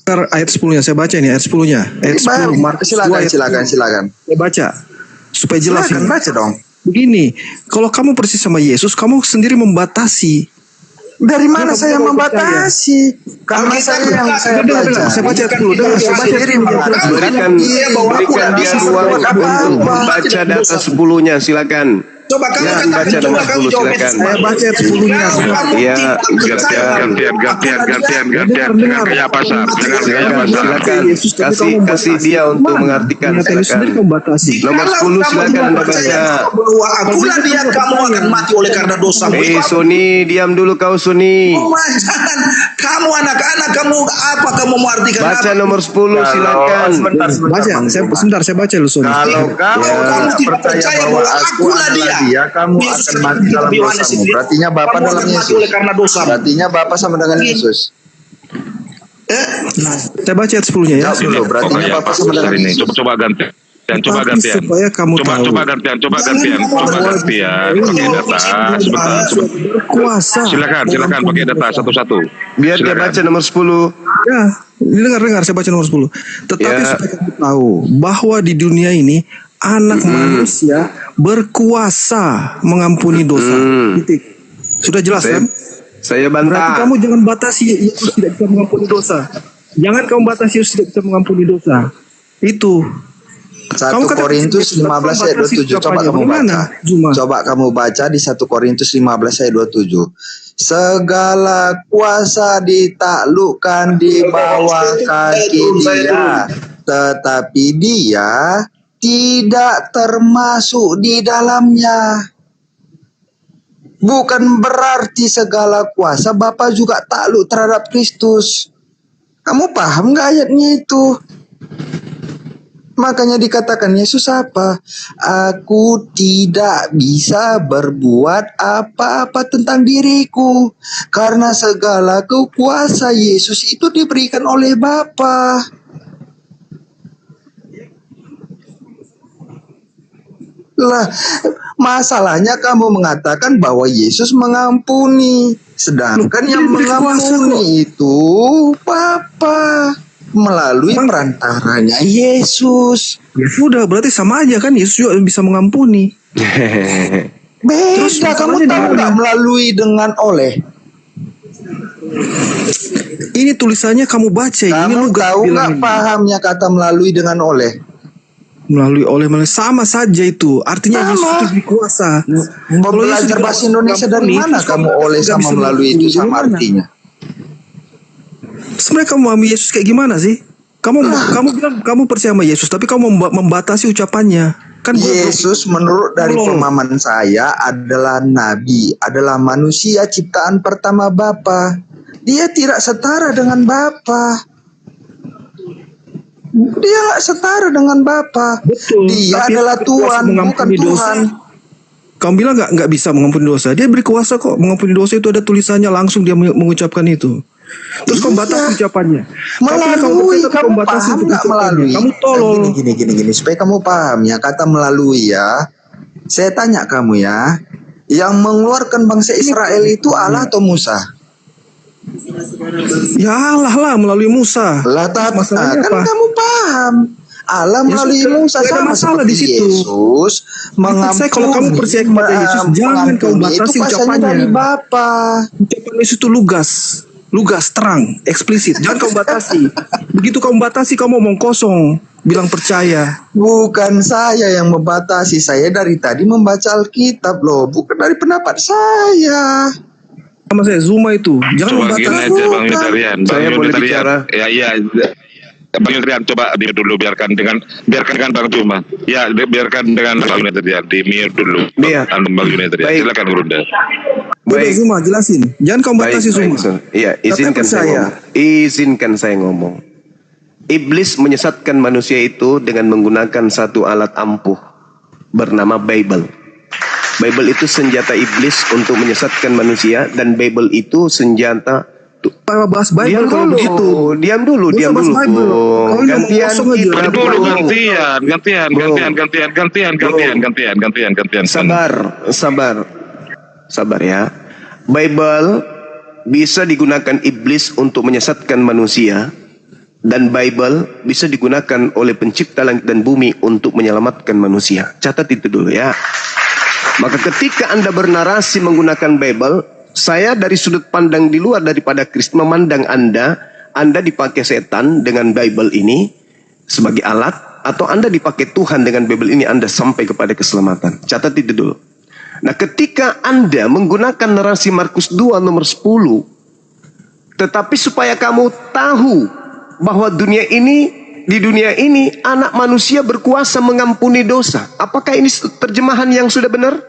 Ayat 10-nya, saya baca ini ayat 10-nya. Ayat 10, Markus 2 ayat 10. Silakan. Saya baca supaya jelas. Silakan ini. baca dong. Begini, kalau kamu persis sama Yesus, kamu sendiri membatasi. Dari mana Kamu saya tidak membatasi? Karena saya yang saya baca. Saya baca dulu. Saya sendiri mengatakan Berikan dia ruang untuk membaca data 10-nya, silakan. Coba kamu Ya, katakan, baca coba nomor kamu 10, jawab silakan. Saya baca ayat 10-nya. Iya, Gantian kayak pasar, jangan kayak pasar. silakan. Kasih dia untuk mengartikan, Sendiri silakan. kamu batasi. Nomor 10 silakan Anda baca. bahwa akulah dia, kamu akan mati oleh karena dosamu. Sony, diam dulu kau Sony. Jangan, kamu anak-anak, kamu apa kamu mau artikan Baca apa? nomor 10 silakan. Baca, saya baca lu Sony. Kalau kamu kamu tidak tidak percaya percaya bahwa bahwa aku akulah adalah dia, Dia, kamu Yesus akan mati dalam Yohanes dosamu. itu ya. Berartinya Bapa Kamu dalam akan mati Yesus. oleh karena dosamu. Berartinya Bapa sama dengan Yesus. Saya baca ayat 10-nya ya. Jawab dulu. Berartinya Pokoknya Bapa Pak sama dengan ini. Yesus. Coba gantian. Coba Tapi gantian. supaya kamu tahu. Coba gantian. Coba gantian. Pakai data sebentar. Kuasa. Silakan pakai data satu-satu. Biar dia Silakan. baca nomor 10. Ya, dengar saya baca nomor 10. Tetapi Ya. supaya kamu tahu bahwa di dunia ini anak manusia berkuasa mengampuni dosa. Titik. Sudah jelas kan? Saya Berarti bantah. kamu jangan batasi Yesus tidak bisa mengampuni dosa. Jangan kamu batasi Yesus tidak bisa mengampuni dosa. Itu. 1 Korintus 15 ayat 27. Coba kamu baca. Coba kamu baca di 1 Korintus 15 ayat 27. Segala kuasa ditaklukkan di bawah kaki Dia, tetapi Dia tidak termasuk di dalamnya. Bukan berarti segala kuasa Bapa juga takluk terhadap Kristus. Kamu paham nggak ayatnya itu? Makanya dikatakan Yesus apa? Aku tidak bisa berbuat apa-apa tentang diriku, karena segala kuasa Yesus itu diberikan oleh Bapa. Lah, masalahnya kamu mengatakan bahwa Yesus mengampuni, sedangkan yang mengampuni itu Bapa melalui perantaranya Yesus. Ya sudah, berarti sama aja kan, Yesus juga bisa mengampuni. Beda, kamu tahu nggak melalui dengan oleh? Ini tulisannya kamu baca. Ini Kamu tahu nggak pahamnya kata melalui dengan oleh? Melalui sama saja itu. Artinya Yesus itu berkuasa. Mau belajar bahasa Indonesia dari mana kamu oleh sama melalui itu sama artinya? Sebenarnya kamu memahami Yesus kayak gimana sih? Kamu bilang kamu percaya sama Yesus, tapi kamu membatasi ucapannya. Kan Yesus menurut dari pemahaman saya adalah nabi, adalah manusia ciptaan pertama Bapa. Dia tidak setara dengan Bapa. Dia nggak setara dengan Bapa. Betul. Dia Tapi adalah Tuhan, bukan Tuhan. Kamu bilang nggak bisa mengampuni dosa. Dia berkuasa kok mengampuni dosa, itu ada tulisannya langsung dia mengucapkan itu. Terus kamu batasi ucapannya. Melalui, kamu paham nggak melalui? Kamu tolol. Gini, supaya kamu paham ya kata melalui ya. Saya tanya kamu ya, yang mengeluarkan bangsa Israel itu Allah atau Musa? Ya Allah lah melalui Musa. Lah kan apa? kamu paham. Allah melalui Musa sama masalah seperti di situ. Yesus mengampuni. Kalau kamu percaya kepada Yesus, jangan kamu batasi ucapannya. Dari Bapa. Ucapan Yesus itu lugas, terang, eksplisit. Jangan kamu batasi. Begitu kamu batasi, kamu omong kosong. Bilang percaya. Bukan saya yang membatasi. Saya dari tadi membaca Alkitab loh. Bukan dari pendapat saya. Sama saya Zuma itu. Jangan Coba membatasi. gini aja Bang Unitarian. Saya boleh bicara? Iya. Bang Unitarian coba di dulu biarkan dengan Bang Zuma. Ya, biarkan dengan Bang Unitarian di mute dulu. Iya. Bang Unitarian. Baik. Silakan Gurunda. Baik Zuma, jelasin. Jangan kamu batasi Zuma. Iya, izinkan saya ngomong. Iblis menyesatkan manusia itu dengan menggunakan satu alat ampuh. bernama Bible. Bible itu senjata iblis untuk menyesatkan manusia, dan Bible itu senjata bahas Bible kalau begitu. Diam dulu. Gantian kita. Sabar ya. Bible bisa digunakan iblis untuk menyesatkan manusia, dan Bible bisa digunakan oleh pencipta langit dan bumi untuk menyelamatkan manusia. Catat itu dulu ya. Maka ketika Anda bernarasi menggunakan Bible, saya dari sudut pandang di luar daripada Kristus memandang Anda dipakai setan dengan Bible ini sebagai alat, atau Anda dipakai Tuhan dengan Bible ini Anda sampai kepada keselamatan. Catat itu dulu. Nah, ketika Anda menggunakan narasi Markus 2 nomor 10, tetapi supaya kamu tahu bahwa di dunia ini anak manusia berkuasa mengampuni dosa. Apakah ini terjemahan yang sudah benar?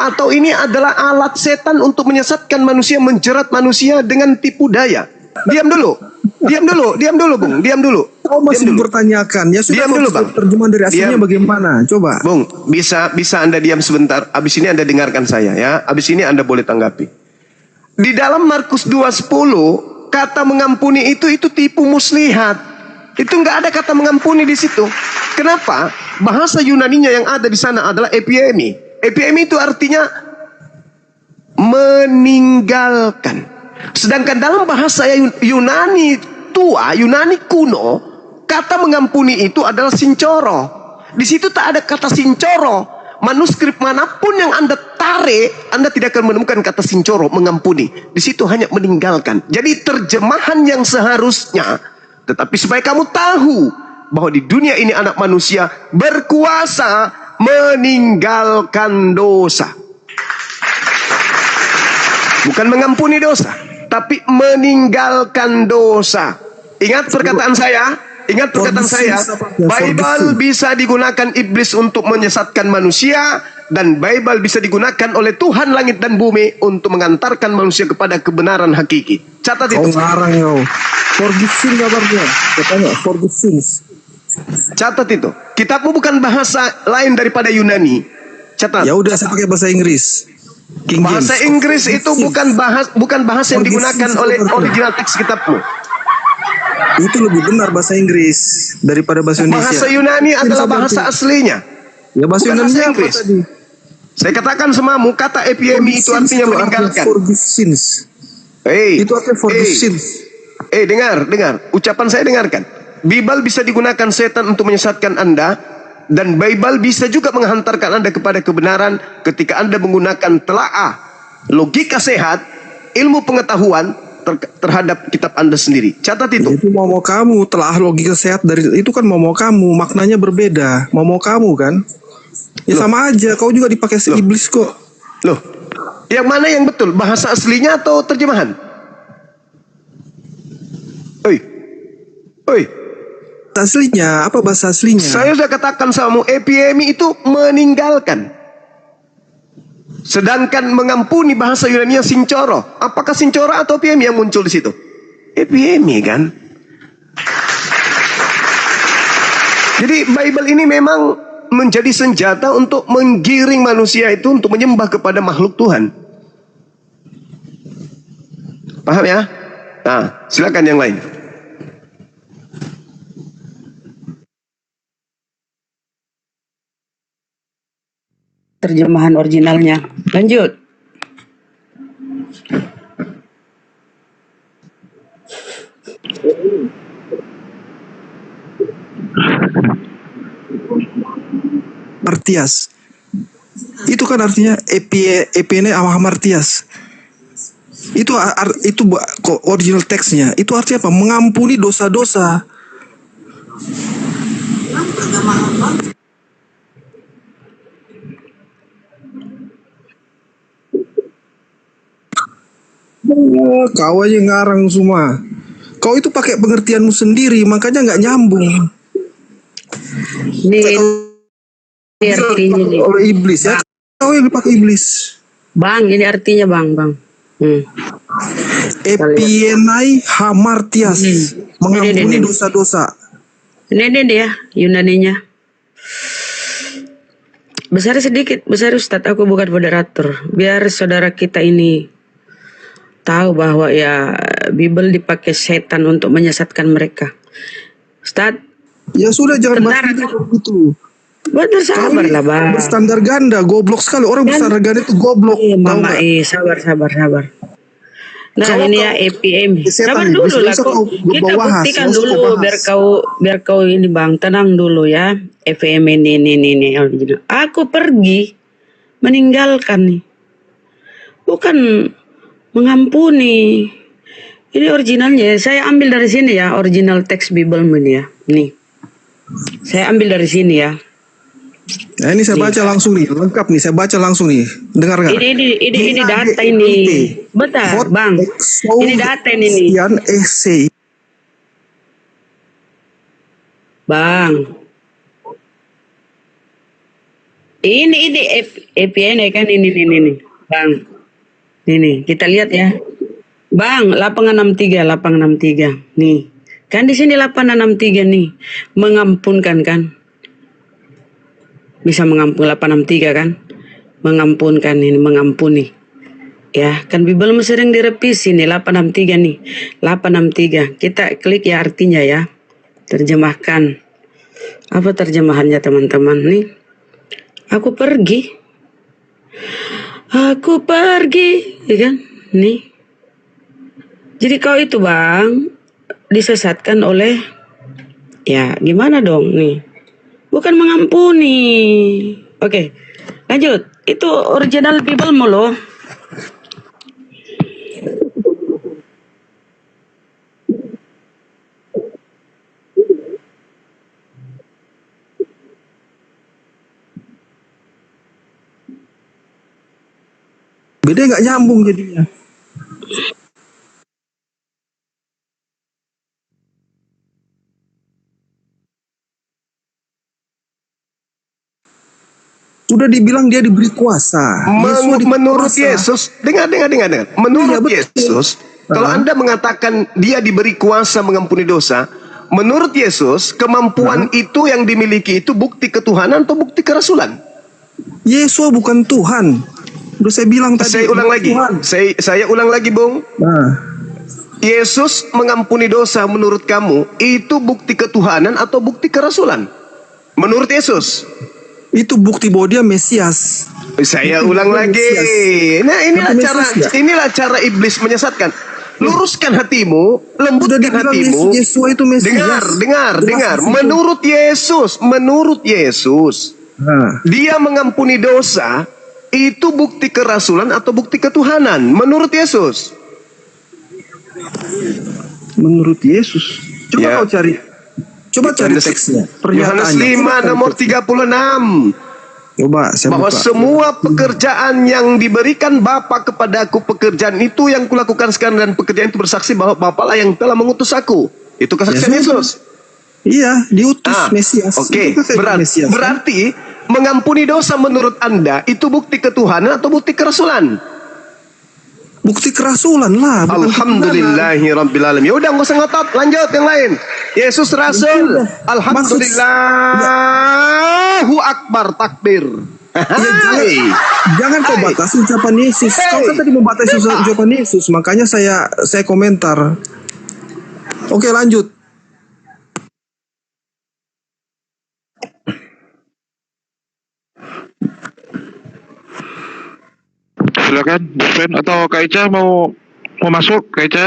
Atau ini adalah alat setan untuk menyesatkan manusia, menjerat manusia dengan tipu daya? Diam dulu, Bung. Diam dulu. Kau masih mempertanyakan. Ya sudah, diam dulu, Bang. Terjemahan dari aslinya bagaimana? Coba. Bung, bisa Anda diam sebentar. Abis ini Anda dengarkan saya ya. Abis ini Anda boleh tanggapi. Di dalam Markus 2:10, kata mengampuni itu tipu muslihat. Itu nggak ada kata mengampuni di situ. Kenapa? Bahasa Yunaninya yang ada di sana adalah epiemi. Epiemi itu artinya meninggalkan. Sedangkan dalam bahasa Yunani tua, Yunani kuno, kata mengampuni itu adalah sincoro. Di situ tak ada kata sincoro. Manuskrip manapun yang Anda tarik, Anda tidak akan menemukan kata sincoro, mengampuni. Di situ hanya meninggalkan. Jadi terjemahan yang seharusnya, tetapi supaya kamu tahu bahwa di dunia ini anak manusia berkuasa meninggalkan dosa. Bukan mengampuni dosa, tapi meninggalkan dosa. Ingat perkataan saya. Bible bisa digunakan iblis untuk menyesatkan manusia, dan Bible bisa digunakan oleh Tuhan langit dan bumi untuk mengantarkan manusia kepada kebenaran hakiki. Catat itu. Forgive sin kabarnya. Katanya forgive sins. Catat itu. Kitabmu bukan bahasa lain daripada Yunani. Catat. Ya udah, saya pakai bahasa Inggris. Bahasa Inggris itu bukan bahasa yang digunakan oleh original teks kitabmu. Itu lebih benar bahasa Inggris daripada bahasa Indonesia. Bahasa Yunani adalah bahasa aslinya. Ya, bahasa Yunani apa tadi? Saya katakan semamu, kata epiemi itu artinya meninggalkan. Forgive sins. Itu artinya forgive sins. Dengar. Ucapan saya dengarkan. Bible bisa digunakan setan untuk menyesatkan Anda, dan Bible bisa juga menghantarkan Anda kepada kebenaran ketika Anda menggunakan telaah, logika sehat, ilmu pengetahuan terhadap kitab Anda sendiri. Catat itu. Itu mau kamu, telaah logika sehat dari itu kan mau kamu, maknanya berbeda. Mau kamu kan? Ya sama aja, kau juga dipakai iblis kok. Loh, yang mana yang betul? Bahasa aslinya atau terjemahan? Oi. Aslinya, apa bahasa aslinya? Saya sudah katakan sama epiemi itu meninggalkan. Sedangkan mengampuni bahasa Yunani sincoro. Apakah sincoro atau epiemi yang muncul di situ? Epiemi kan. Jadi Bible ini memang menjadi senjata untuk menggiring manusia itu untuk menyembah kepada makhluk Tuhan. Paham ya? Nah, silakan yang lain. Terjemahan originalnya. Lanjut. Martias. Itu kan artinya epene amartias. Itu original teksnya. Itu artinya apa? Mengampuni dosa-dosa. Kau aja ngarang semua. Kau itu pakai pengertianmu sendiri, makanya nggak nyambung. Ini artinya nih. Oleh iblis ya. Kau yang dipakai iblis. Bang, ini artinya bang. Epienai hamartias, mengampuni dosa-dosa. Ini dia Yunaninya. Besar sedikit, besar Ustadz, aku bukan moderator. Biar saudara kita ini tahu bahwa ya Bible dipakai setan untuk menyesatkan mereka. Ustadz, Ya sudah, jangan bahas tentara itu kan? kalau gitu. Betul, sabar lah bang. Berstandar ganda, goblok sekali. Orang berstandar ganda itu goblok. Iya Tahu mama, nggak? sabar. Nah Kalau ini kau- ya EPM. setan Sabar nih, dulu lah besok kok. kau Kita bahas, buktikan besok dulu kau bahas. biar kau ini bang, tenang dulu ya. EPM ini original. Aku pergi meninggalkan nih. Bukan mengampuni. Ini originalnya. Saya ambil dari sini ya, original teks Bible ini ya. Nih. Saya ambil dari sini ya. Nah, ini saya baca langsung nih, lengkap nih, saya baca langsung nih. Dengar nggak? Ini data ini. Betul, Bang. Ini data ini nih. Sekian essay. Bang. Ini EPN kan ini. Bang. Ini kita lihat ya. Bang, 863. Nih. Kan di sini 863 nih. Mengampunkan kan? Bisa mengampuni 863 kan? Mengampunkan ini, mengampuni. Ya, kan Bible sering direvisi nih 863 nih. 863. Kita klik ya artinya ya. Terjemahkan. Apa terjemahannya teman-teman nih? Aku pergi, ya kan? Nih. Jadi kau itu bang disesatkan oleh, ya gimana dong nih? Bukan mengampuni. Oke, lanjut. Itu original Bible loh. Beda nggak nyambung jadinya. Sudah dibilang dia diberi kuasa. Menurut Yesus, dengar. Menurut Iya, betul. Yesus, kalau Anda mengatakan dia diberi kuasa mengampuni dosa, menurut Yesus, kemampuan itu yang dimiliki itu bukti ketuhanan atau bukti kerasulan? Yesus bukan Tuhan. Udah saya bilang tadi. Saya ulang lagi. Tuhan. Saya ulang lagi, Bung. Nah, Yesus mengampuni dosa menurut kamu itu bukti ketuhanan atau bukti kerasulan? Menurut Yesus. itu bukti bahwa dia Mesias. Saya Itu ulang bukan lagi. Mesias. Nah, Mesias, inilah cara iblis menyesatkan. Luruskan hatimu, Sudah lembutkan dibilang hatimu. Yesus itu Mesias. Dengar. Jelas itu. Menurut Yesus, Nah, dia mengampuni dosa itu bukti kerasulan atau bukti ketuhanan menurut Yesus. menurut Yesus. Coba Ya. kau cari. Coba cari teksnya. Yohanes Pernyataannya. 5 Coba cari nomor teksnya. 36. Coba saya Bahwa buka. semua pekerjaan yang diberikan Bapa kepadaku, pekerjaan itu yang kulakukan sekarang, dan pekerjaan itu bersaksi bahwa Bapa lah yang telah mengutus aku. Itu kesaksian Ya, sudah. Yesus. Iya, diutus Mesias. Oke, Itu kan kayak Mesias, kan? berarti mengampuni dosa menurut Anda itu bukti ketuhanan atau bukti kerasulan? Bukti kerasulan lah. bukan Alhamdulillahirrabbilalamin. Ya udah, nggak usah ngotot, lanjut yang lain. Yesus Rasul. Alhamdulillahu Akbar, takbir. ketuhanan. Jangan kau batasi ucapan Yesus. Kau kan tadi membatasi ucapan Yesus, makanya saya komentar. Oke, lanjut. Silakan, Sven atau Kak Ica mau masuk, Kak Ica?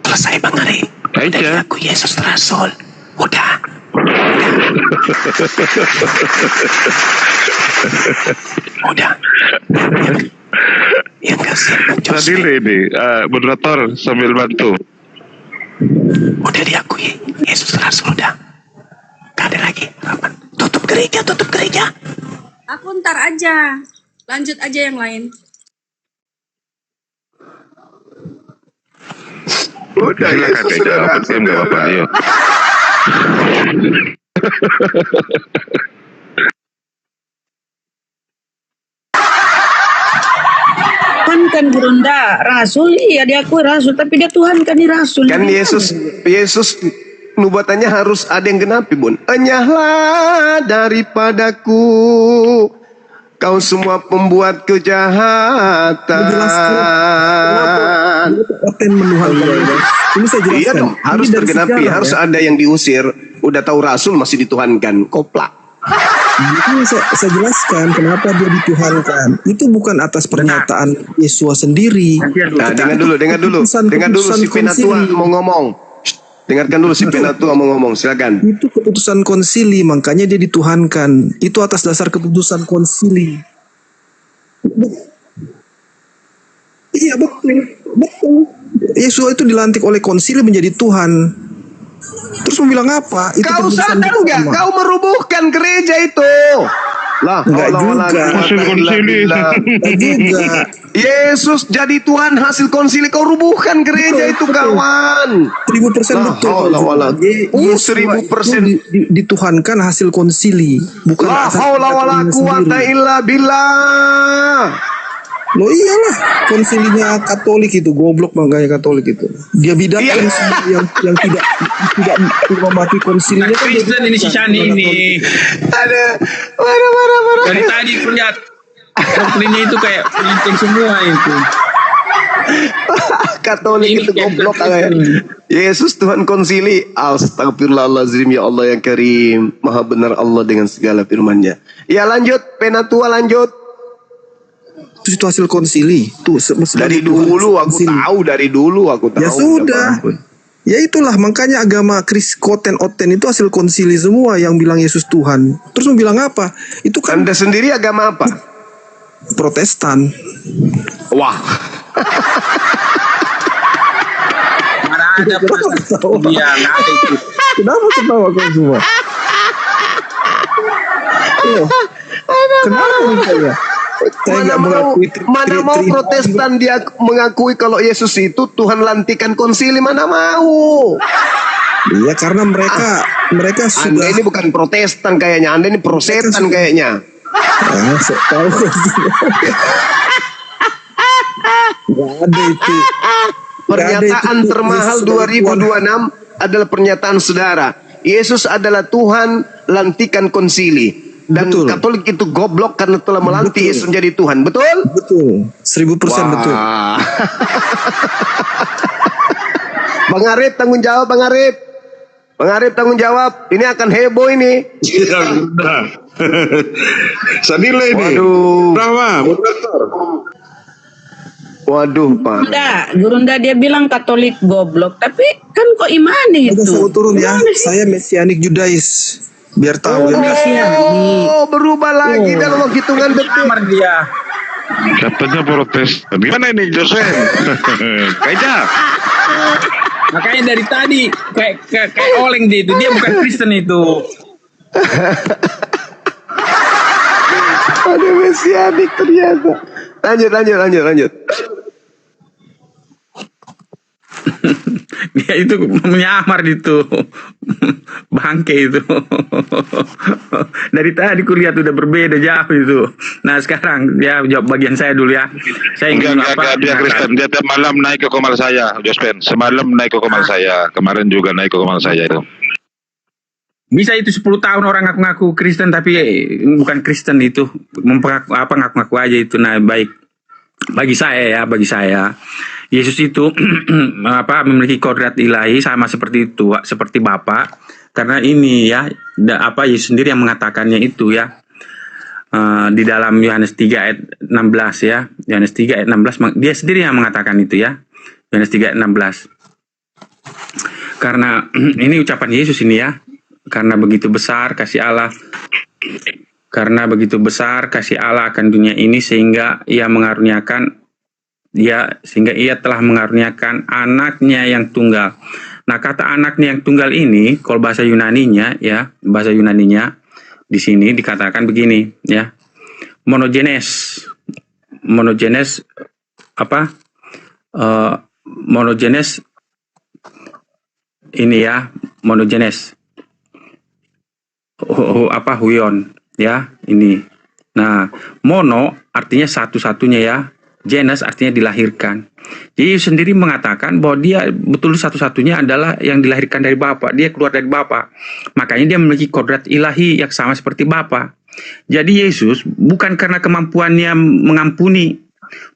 Selesai Bang Arif. Kak Ica. Aku Yesus Rasul. Udah. Yang kasihan Bang Tadi Jose. ini moderator sambil bantu. Udah diakui. Yesus Rasul udah. Gak ada lagi harapan. Tutup gereja. Aku ntar aja. Lanjut aja yang lain. Udah, Silakan Kak Ica, open game nggak apa-apa, ayo. Tuhan kan Gurunda, Rasul, iya diakui Rasul, tapi dia Tuhan kan di Rasul. Kan Yesus nubuatannya harus ada yang genapi, Bun. Enyahlah daripadaku kau semua pembuat kejahatan. Oten menuhankan. Ini saya jelaskan. Iya dong, harus tergenapi, harus ada yang diusir. Udah tahu rasul masih dituhankan, koplak. Ini saya jelaskan kenapa dia dituhankan. Itu bukan atas pernyataan Yesus sendiri. Nah, dengar dulu si Penatua mau ngomong. Dengarkan dulu si Penatua mau ngomong, silakan. Itu keputusan konsili, makanya dia dituhankan. Itu atas dasar keputusan konsili. Iya betul. Yesus itu dilantik oleh konsili menjadi Tuhan. Terus mau bilang apa? Itu Kau sadar nggak? Kau merubuhkan gereja itu. Lah, enggak juga. Yesus jadi Tuhan hasil konsili. Kau rubuhkan gereja itu, kawan. 1000% betul. 1000% dituhankan hasil konsili, bukan la haula wala quwata illa billah. Loh iyalah, konsilinya Katolik itu goblok, makanya Katolik itu. Dia bidakan yang tidak mematuhi konsilinya. Nah, Kristen ini si Sandi ini. Ada Dari tadi lihat doktrinnya itu kayak penting semua itu. Katolik itu goblok kayak. Yesus Tuhan konsili. Astagfirullahaladzim, ya Allah yang karim. Maha benar Allah dengan segala firman-Nya. Ya lanjut, Penatua lanjut. Itu hasil konsili. Dari dulu aku tahu, Ya sudah. Ya itulah makanya agama Kristen Oten itu hasil konsili semua yang bilang Yesus Tuhan. Terus mau bilang apa? Itu kan Anda sendiri agama apa? Protestan. Wah. Mana ada Protestan? Iya, ada itu. Kenapa ketawa kau semua? Kenapa saya? Mana mau Protestan dia mengakui kalau Yesus itu Tuhan lantikan konsili, mana mau? Iya, karena mereka sudah. Anda ini bukan Protestan kayaknya, Anda ini prosetan kayaknya. Tahu. Gak ada itu. Pernyataan termahal 2026 adalah pernyataan saudara. Yesus adalah Tuhan lantikan konsili. Dan betul. Katolik itu goblok karena telah melantik Yesus menjadi Tuhan. Betul? Betul. 1000% betul. Bang Arif tanggung jawab, Bang Arif. Bang Arif tanggung jawab. Ini akan heboh ini. Iya, udah. Senilai ini. Waduh, Pak. Gurunda dia bilang Katolik goblok, tapi kan kok imani itu. Saya turun ya. Saya Mesianik Judais. Biar tahu ya. Berubah lagi dalam hitungan detik. Kamar dia. Katanya protes. Gimana ini Jose? Kayaknya. Makanya dari tadi kayak oleng dia itu. Dia bukan Kristen itu. Ada Mesianik ternyata. Lanjut. Dia itu menyamar itu. Bangke itu. Dari tadi kulihat udah berbeda jauh itu. Nah sekarang ya jawab bagian saya dulu ya. Saya ingin dia Kristen. Dia tiap malam naik ke komal saya, Jospen. Semalam naik ke komal saya. Kemarin juga naik ke komal saya itu. Bisa itu 10 tahun orang ngaku-ngaku Kristen tapi bukan Kristen itu. Ngaku-ngaku aja itu. Nah baik. Bagi saya Yesus itu memiliki kodrat ilahi sama seperti itu, seperti Bapa, karena ini ya Yesus sendiri yang mengatakannya itu ya. Di dalam Yohanes 3 ayat 16 ya. Yohanes 3 ayat 16 dia sendiri yang mengatakan itu ya. Yohanes 3 ayat 16. Karena ini ucapan Yesus ini ya. Karena begitu besar kasih Allah akan dunia ini sehingga ia telah mengaruniakan anaknya yang tunggal. Nah, kata anaknya yang tunggal ini, kalau bahasa Yunaninya di sini dikatakan begini ya. Monogenes apa? Monogenes ini ya, monogenes. Huion ya, ini. Nah, mono artinya satu-satunya ya. Genes artinya dilahirkan. Jadi Yesus sendiri mengatakan bahwa dia betul satu-satunya adalah yang dilahirkan dari Bapa. Dia keluar dari Bapa. Makanya dia memiliki kodrat ilahi yang sama seperti Bapa. Jadi Yesus bukan karena kemampuannya mengampuni,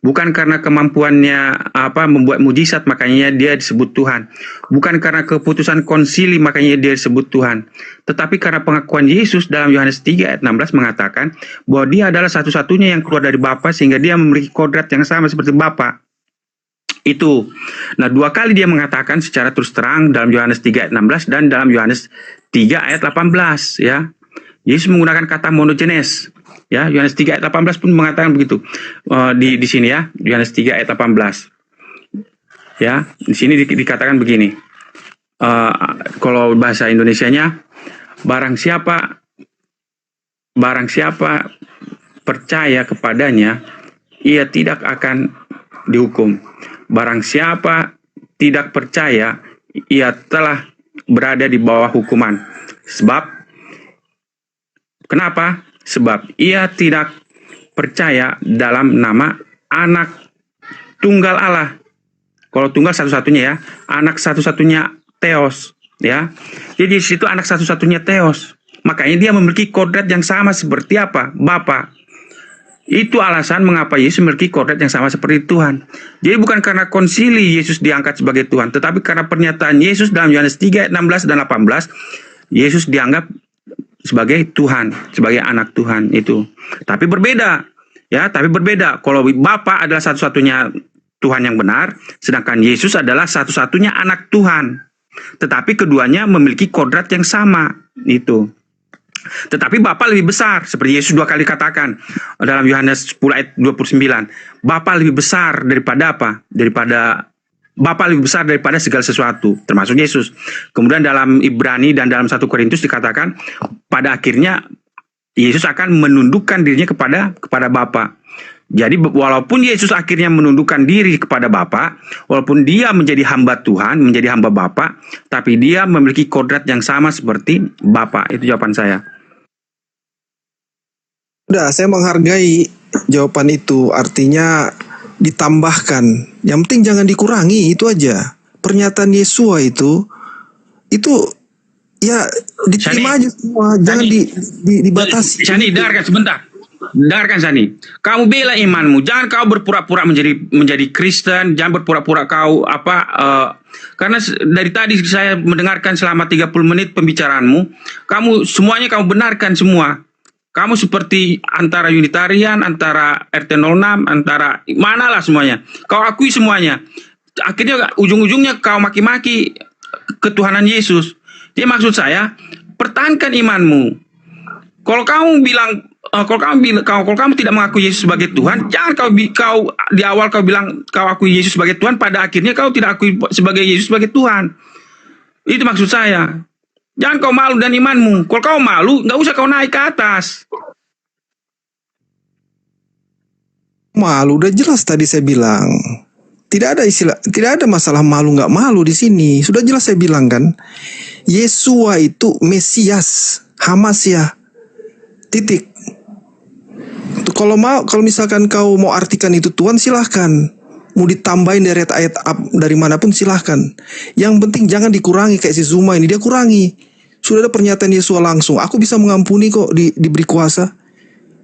bukan karena kemampuannya membuat mujizat makanya dia disebut Tuhan. Bukan karena keputusan konsili makanya dia disebut Tuhan. Tetapi karena pengakuan Yesus dalam Yohanes 3 ayat 16 mengatakan bahwa dia adalah satu-satunya yang keluar dari Bapa sehingga dia memiliki kodrat yang sama seperti Bapa. Itu. Nah, 2 kali dia mengatakan secara terus terang dalam Yohanes 3 ayat 16 dan dalam Yohanes 3 ayat 18 ya. Yesus menggunakan kata monogenes. Ya, Yohanes 3 ayat 18 pun mengatakan begitu. Di sini ya, Yohanes 3 ayat 18. Ya, di sini dikatakan begini. Kalau bahasa Indonesianya, barang siapa percaya kepadanya, ia tidak akan dihukum. Barang siapa tidak percaya, ia telah berada di bawah hukuman. Kenapa? Sebab ia tidak percaya dalam nama anak tunggal Allah. Kalau tunggal satu-satunya ya, anak satu-satunya Theos ya. Jadi di situ anak satu-satunya Theos. Makanya dia memiliki kodrat yang sama seperti apa? Bapa. Itu alasan mengapa Yesus memiliki kodrat yang sama seperti Tuhan. Jadi bukan karena konsili Yesus diangkat sebagai Tuhan, tetapi karena pernyataan Yesus dalam Yohanes 3 ayat 16 dan 18, Yesus dianggap sebagai Tuhan, sebagai anak Tuhan itu. Tapi berbeda, ya. Tapi berbeda. Kalau Bapa adalah satu-satunya Tuhan yang benar, sedangkan Yesus adalah satu-satunya anak Tuhan. Tetapi keduanya memiliki kodrat yang sama itu. Tetapi Bapa lebih besar, seperti Yesus 2 kali katakan dalam Yohanes 10 ayat 29. Bapa lebih besar daripada apa? Bapa lebih besar daripada segala sesuatu, termasuk Yesus. Kemudian dalam Ibrani dan dalam 1 Korintus dikatakan pada akhirnya Yesus akan menundukkan dirinya kepada Bapa. Jadi walaupun Yesus akhirnya menundukkan diri kepada Bapa, walaupun dia menjadi hamba Tuhan, menjadi hamba Bapa, tapi dia memiliki kodrat yang sama seperti Bapa. Itu jawaban saya. Udah, saya menghargai jawaban itu. Artinya ditambahkan, yang penting jangan dikurangi, itu aja. Pernyataan Yesua itu ya diterima aja semua, jangan dibatasi. Sani, dengarkan sebentar. Dengarkan Sani, kamu bela imanmu, jangan kau berpura-pura menjadi Kristen, jangan berpura-pura kau karena dari tadi saya mendengarkan selama 30 menit pembicaraanmu, semuanya kamu benarkan semua. Kamu seperti antara Unitarian, antara RT06, antara manalah semuanya. Kau akui semuanya. Akhirnya ujung-ujungnya kau maki-maki ketuhanan Yesus. Jadi maksud saya, pertahankan imanmu. Kalau kamu tidak mengakui Yesus sebagai Tuhan, jangan kau di awal kau bilang kau akui Yesus sebagai Tuhan, pada akhirnya kau tidak akui sebagai Yesus sebagai Tuhan. Itu maksud saya. Jangan kau malu dan imanmu. Kalau kau malu, nggak usah kau naik ke atas. Malu udah jelas tadi saya bilang. Tidak ada masalah malu nggak malu di sini. Sudah jelas saya bilang kan. Yesua itu Mesias, Hamasya. Titik. Kalau misalkan kau mau artikan itu Tuhan, silahkan. Mau ditambahin dari ayat dari manapun silahkan. Yang penting jangan dikurangi kayak si Zuma ini, dia kurangi. Sudah ada pernyataan Yesus langsung, aku bisa mengampuni kok, diberi kuasa.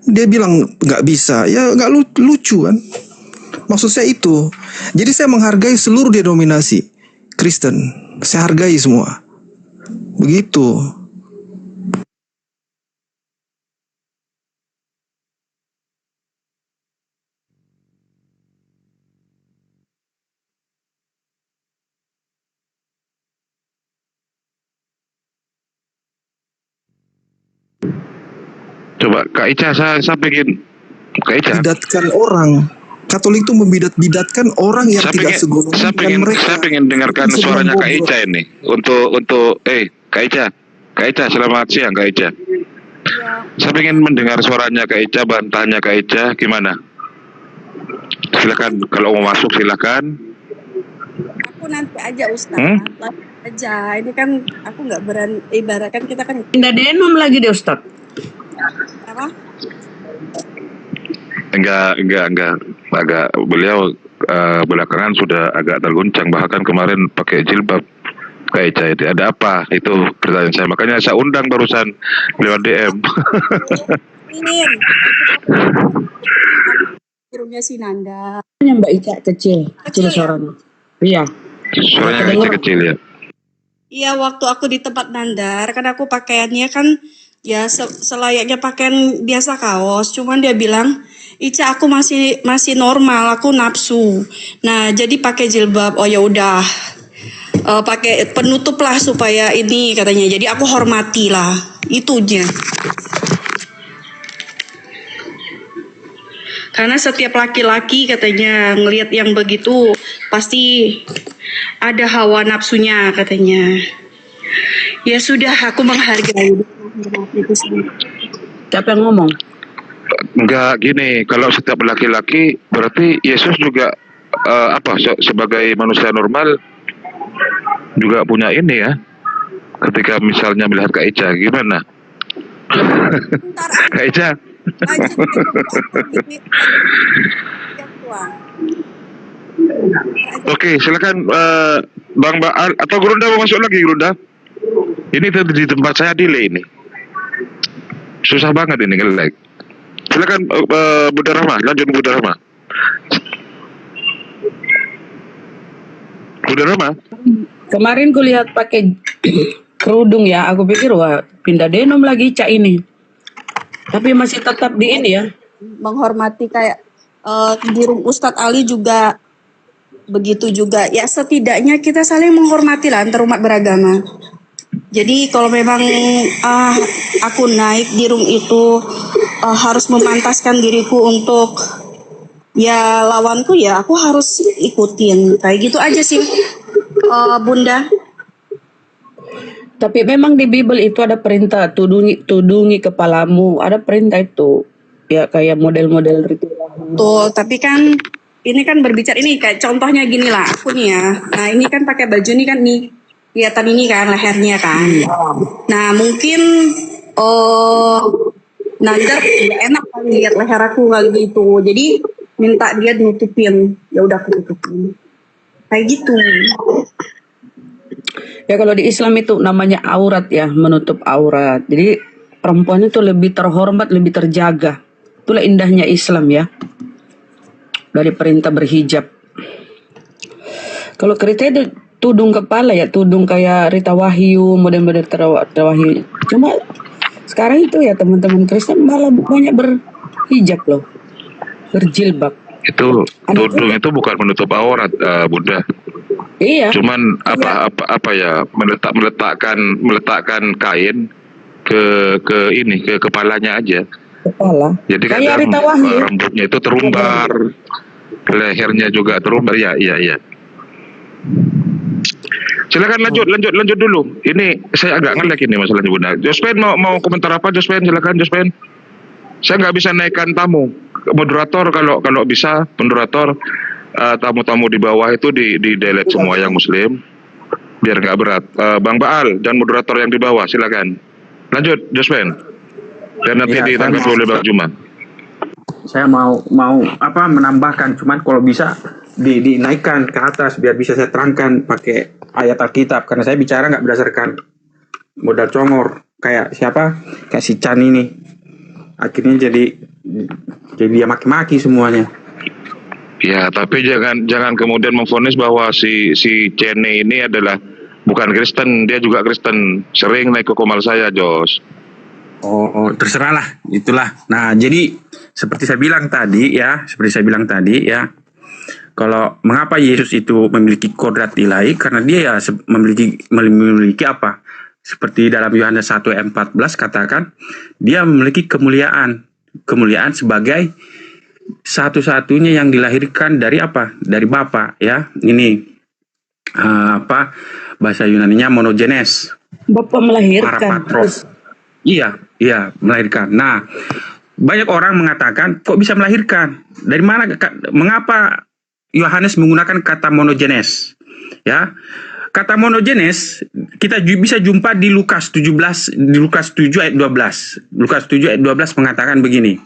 Dia bilang nggak bisa, ya nggak lucu kan? Maksud saya itu. Jadi saya menghargai seluruh denominasi Kristen, saya hargai semua. Begitu. Coba Kak Ica, saya pengen Kak Ica. Bidatkan orang. Katolik itu membidat-bidatkan orang yang tidak segolongan dengan mereka. Saya pengen dengarkan suaranya Kak Ica ini. Untuk Kak Ica, selamat siang Kak Ica. Saya pengen mendengar suaranya Kak Ica, bantahnya Kak Ica, gimana? Silakan, kalau mau masuk silakan. Aku nanti aja Ustaz. Nanti aja. Ini kan aku nggak berani, ibaratkan kita kan. Tidak denom lagi deh Ustaz. Apa? Enggak. Agak beliau belakangan sudah agak terguncang, bahkan kemarin pakai jilbab. Kayak Ica, ada apa? Itu pertanyaan saya. Makanya saya undang barusan lewat DM. Ini burungnya si Nanda. Mbak Ica kecil Kecil ya? suaranya. Iya. Suaranya kecil ya. Iya, waktu aku di tempat Nandar, kan aku pakaiannya kan ya selayaknya pakaian biasa kaos. Cuman dia bilang, Ica aku masih normal, aku nafsu. Nah jadi pakai jilbab. Oh ya udah, pakai penutup lah supaya ini katanya. Jadi aku hormati lah, itunya. Karena setiap laki-laki katanya ngelihat yang begitu pasti ada hawa nafsunya katanya. Ya sudah, aku menghargai. Siapa yang ngomong? Enggak, gini, kalau setiap laki-laki berarti Yesus juga sebagai manusia normal juga punya ini ya. Ketika misalnya melihat Kak Ica, gimana? Kak Ica? Oke, silakan Bang Baal atau Gurunda mau masuk lagi, Gurunda? Ini di tempat saya delay ini. Susah banget ini nge-lag. Silakan Bunda Rahma, lanjut Bunda Rahma. Bunda Rahma? Kemarin ku lihat pakai kerudung ya, aku pikir wah pindah denom lagi Ica ini. Tapi masih tetap di ini ya. Menghormati kayak dirung Ustadz Ali juga begitu juga. Ya setidaknya kita saling menghormati lah antar umat beragama. Jadi kalau memang aku naik dirung itu harus memantaskan diriku untuk ya lawanku, ya aku harus ikutin. Kayak gitu aja sih Bunda. Tapi memang di Bible itu ada perintah tudungi kepalamu, ada perintah itu. Ya kayak model-model ritual. Tuh, tapi kan ini kan berbicara ini kayak contohnya gini lah aku nih ya. Nah, ini kan pakai baju nih kan nih. Kelihatan ini kan lehernya kan. Nah, mungkin Nanda nggak enak kan lihat leher aku kayak gitu. Jadi minta dia nutupin. Ya udah aku tutupin. Kayak gitu. Ya kalau di Islam itu namanya aurat ya, menutup aurat. Jadi perempuan itu lebih terhormat, lebih terjaga. Itulah indahnya Islam ya. Dari perintah berhijab. Kalau kriteria tudung kepala ya, tudung kayak Rita Wahyu, model-model Rita Wahyu. Cuma sekarang itu ya teman-teman Kristen malah banyak berhijab loh. Berjilbab. Itu tudung itu bukan menutup aurat, Bunda. Iya. Cuman apa ya, meletakkan kain ke kepalanya aja. Kepala. Jadi kayak kadang Rita Wahyu. Rambutnya itu terumbar, lehernya juga terumbar. Iya. Silakan lanjut dulu. Ini saya agak ngelag ini masalahnya, Bunda. Jospen mau komentar apa, Jospen? Silakan Jospen. Saya nggak bisa naikkan tamu. Moderator kalau bisa, moderator tamu-tamu di bawah itu di delete semua yang muslim biar nggak berat. Bang Baal dan moderator yang di bawah silakan. Lanjut Jospen. Dan nanti ditangkap oleh Bang Juma. Saya mau menambahkan, cuman kalau bisa dinaikkan ke atas biar bisa saya terangkan pakai ayat Alkitab, karena saya bicara nggak berdasarkan modal congor kayak si Chan ini. Akhirnya jadi dia maki-maki semuanya. Ya, tapi jangan kemudian memvonis bahwa si Cene ini adalah bukan Kristen, dia juga Kristen, sering naik ke komal saya, Jos. Oh, terserahlah, itulah. Nah, jadi seperti saya bilang tadi ya, kalau mengapa Yesus itu memiliki kodrat ilahi, karena dia ya memiliki apa? Seperti dalam Yohanes 1:14 katakan, dia memiliki kemuliaan sebagai satu-satunya yang dilahirkan dari apa? Dari Bapa ya. Ini bahasa Yunaninya monogenes. Bapa melahirkan. Iya, melahirkan. Nah, banyak orang mengatakan kok bisa melahirkan? Dari mana? Mengapa Yohanes menggunakan kata monogenes? Ya. Kata monogenes kita bisa jumpa di Lukas 17, di Lukas 7 ayat 12. Lukas 7 ayat 12 mengatakan begini.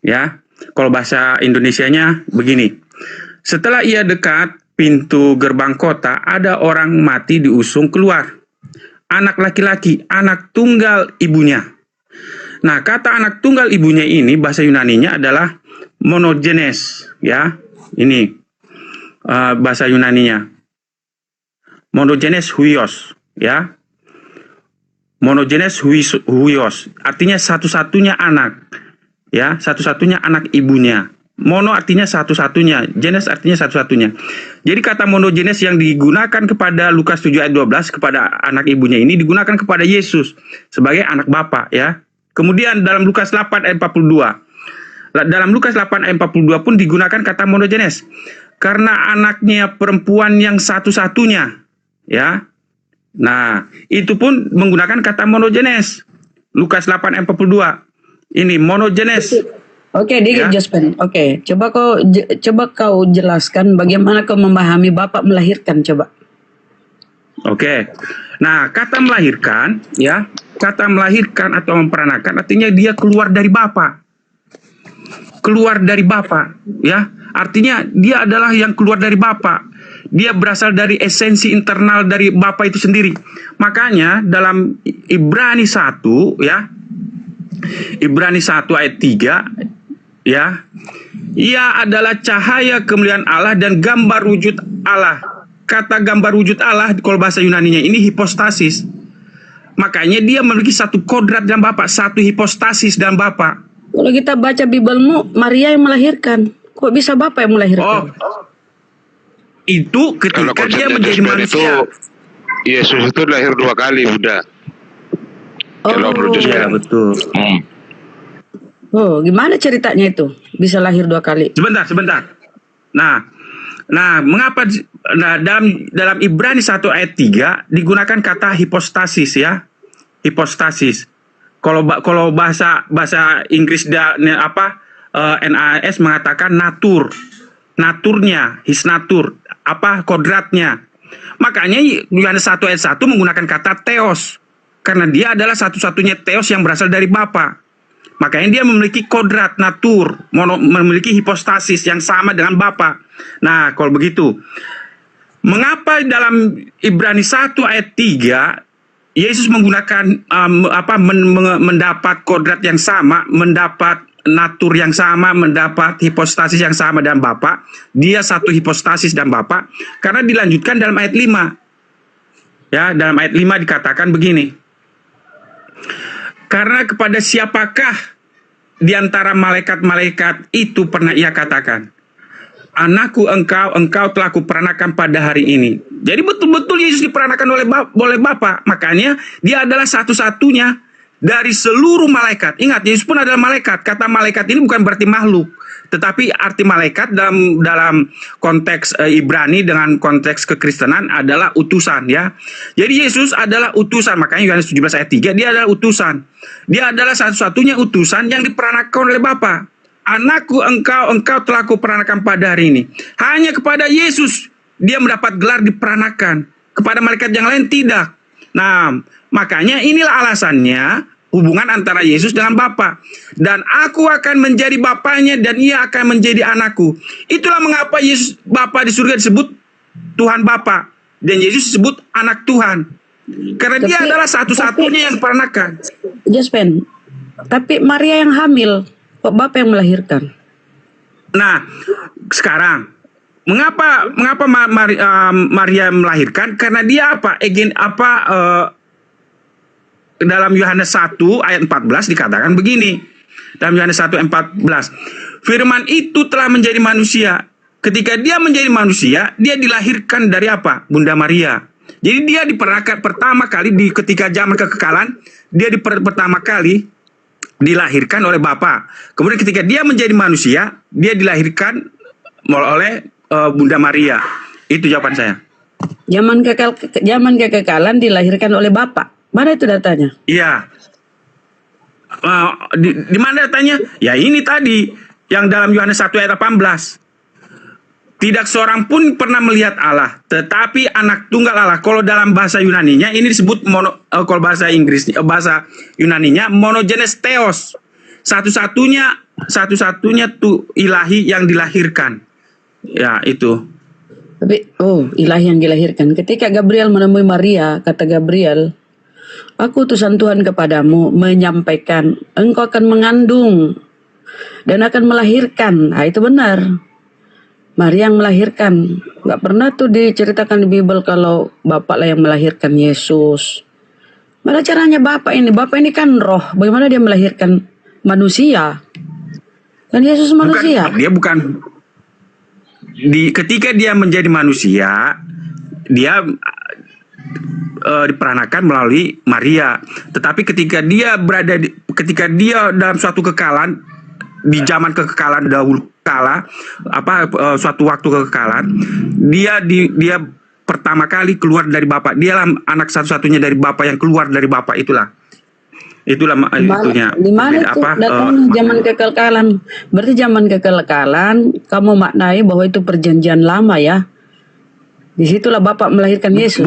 Ya. Kalau bahasa Indonesianya begini. Setelah ia dekat pintu gerbang kota, ada orang mati diusung keluar. Anak laki-laki, anak tunggal ibunya. Nah, kata anak tunggal ibunya ini bahasa Yunaninya adalah monogenes, ya. Ini bahasa Yunaninya. Monogenes huios, ya. Monogenes huios, artinya satu-satunya anak, ya, satu-satunya anak ibunya. Mono artinya satu-satunya, genes artinya satu-satunya. Jadi kata monogenes yang digunakan kepada Lukas 7 ayat 12 kepada anak ibunya ini digunakan kepada Yesus sebagai anak bapa, ya. Kemudian dalam Lukas 8 ayat 42. Dalam Lukas 8 ayat 42 pun digunakan kata monogenes. Karena anaknya perempuan yang satu-satunya, ya. Nah, itu pun menggunakan kata monogenes. Lukas 8 ayat 42. Ini monogenes. Oke, dikit Jospen. Oke, coba kau jelaskan bagaimana kau memahami Bapak melahirkan, coba. Oke. Nah, kata melahirkan, ya, kata melahirkan atau memperanakan artinya dia keluar dari Bapa. Keluar dari Bapa, ya. Artinya dia adalah yang keluar dari Bapa. Dia berasal dari esensi internal dari Bapa itu sendiri. Makanya dalam Ibrani 1, ya. Ibrani 1 ayat 3, ya. Ia adalah cahaya kemuliaan Allah dan gambar wujud Allah. Kata gambar wujud Allah kalau bahasa Yunaninya ini hipostasis. Makanya dia memiliki satu kodrat dan Bapa, satu hipostasis dan Bapa. Kalau kita baca Bibelmu, Maria yang melahirkan. Kok bisa Bapak yang melahirkan? Itu ketika dia menjadi manusia. Yesus itu lahir 2 kali, udah. Kalau menurut ya, betul. Oh, gimana ceritanya itu? Bisa lahir 2 kali? Sebentar. Nah, mengapa dalam Ibrani 1 ayat 3 digunakan kata hipostasis, ya? Hipostasis. Kalau bahasa Inggris NAS mengatakan naturnya, his nature, kodratnya. Makanya Yohanes 1 ayat 1 menggunakan kata theos. Karena dia adalah satu-satunya theos yang berasal dari Bapa. Makanya dia memiliki kodrat, natur, memiliki hipostasis yang sama dengan Bapa. Nah, kalau begitu, mengapa dalam Ibrani 1 ayat 3 Yesus menggunakan mendapat kodrat yang sama, mendapat natur yang sama, mendapat hipostasis yang sama dan Bapa. Dia satu hipostasis dan Bapa. Karena dilanjutkan dalam ayat 5. Ya, dalam ayat 5 dikatakan begini. Karena kepada siapakah di antara malaikat-malaikat itu pernah ia katakan, anakku engkau telah kuperanakan pada hari ini. Jadi betul-betul Yesus diperanakan oleh Bapa. Makanya dia adalah satu-satunya dari seluruh malaikat. Ingat, Yesus pun adalah malaikat. Kata malaikat ini bukan berarti makhluk, tetapi arti malaikat dalam konteks Ibrani dengan konteks kekristenan adalah utusan, ya. Jadi Yesus adalah utusan. Makanya Yohanes 17 ayat 3 dia adalah utusan. Dia adalah satu-satunya utusan yang diperanakan oleh Bapa. Anakku engkau telah kuperanakan pada hari ini. Hanya kepada Yesus dia mendapat gelar diperanakan. Kepada malaikat yang lain tidak. Nah, makanya inilah alasannya hubungan antara Yesus dengan Bapa. Dan aku akan menjadi Bapanya dan ia akan menjadi anakku. Itulah mengapa Yesus Bapa di surga disebut Tuhan Bapa dan Yesus disebut anak Tuhan. Karena dia adalah satu-satunya yang diperanakan. Jospen, tapi Maria yang hamil, kok Bapak yang melahirkan? Nah, sekarang mengapa Maria melahirkan? Karena dia dalam Yohanes 1 ayat 14 dikatakan begini. Dalam Yohanes 1 ayat 14. Firman itu telah menjadi manusia. Ketika dia menjadi manusia, dia dilahirkan dari apa? Bunda Maria. Jadi dia diperanakan pertama kali ketika zaman kekekalan, dia pertama kali dilahirkan oleh Bapa. Kemudian ketika dia menjadi manusia, dia dilahirkan oleh Bunda Maria. Itu jawaban saya. Zaman kekekalan dilahirkan oleh Bapa. Mana itu datanya? Iya. Di mana datanya? Ya ini tadi yang dalam Yohanes 1 ayat 18. Tidak seorang pun pernah melihat Allah, tetapi anak tunggal Allah. Kalau dalam bahasa Yunaninya ini disebut kalau bahasa Inggris, bahasa Yunaninya monogenes theos. Satu-satunya satu-satunya tuh ilahi yang dilahirkan. Ya, itu. Tapi, ilahi yang dilahirkan. Ketika Gabriel menemui Maria, kata Gabriel, aku utusan Tuhan kepadamu menyampaikan, engkau akan mengandung dan akan melahirkan. Nah, itu benar. Maria yang melahirkan. Gak pernah tuh diceritakan di Bible kalau Bapak lah yang melahirkan Yesus. Mana caranya Bapak ini? Bapak ini kan roh. Bagaimana dia melahirkan manusia? Kan Yesus manusia. Dia bukan. Ketika dia menjadi manusia, dia diperanakan melalui Maria. Tetapi ketika dia dalam suatu kekalan, di zaman kekekalan dahulu kala, suatu waktu kekekalan, dia pertama kali keluar dari Bapa. Dialah anak satu-satunya dari Bapa yang keluar dari Bapa, itulah itunya. Di mana itu datang zaman kekekalan? Berarti zaman kekekalan kamu maknai bahwa itu perjanjian lama ya. Disitulah Bapak melahirkan Yesus.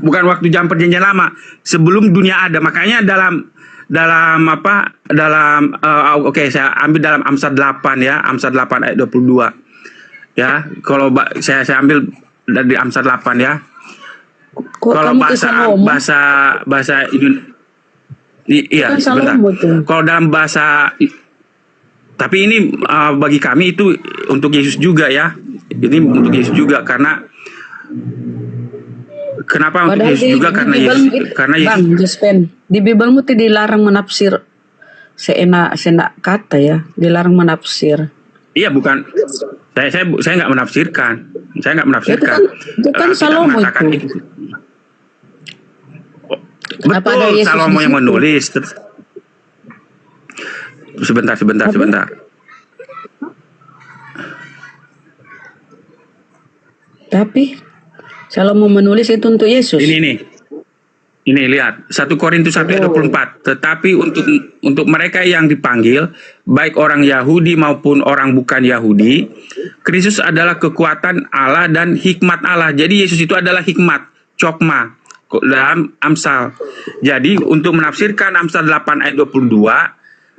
Bukan waktu zaman perjanjian lama, sebelum dunia ada. Makanya saya ambil dalam Amsal 8 ya, Amsal 8 ayat 22. Ya, kalau saya ambil dari Amsal 8 ya. Kalau bahasa iya sebentar. Kalau dalam bahasa, tapi ini bagi kami itu untuk Yesus juga ya. Ini untuk Yesus juga karena kenapa untuk Yesus juga? Karena Yesus. Bang Juspen, di Bibelmu itu dilarang menafsir seenak kata ya, dilarang menafsir. Iya, bukan. Saya nggak menafsirkan. Saya nggak menafsirkan. Itu kan Salomo itu. Betul, Salomo yang menulis. Sebentar. Tapi Salomo menulis itu untuk Yesus. Ini lihat 1 Korintus 1 ayat 24. Tetapi untuk mereka yang dipanggil, baik orang Yahudi maupun orang bukan Yahudi, Kristus adalah kekuatan Allah dan hikmat Allah. Jadi Yesus itu adalah hikmat, chokma dalam Amsal. Jadi untuk menafsirkan Amsal 8 ayat 22,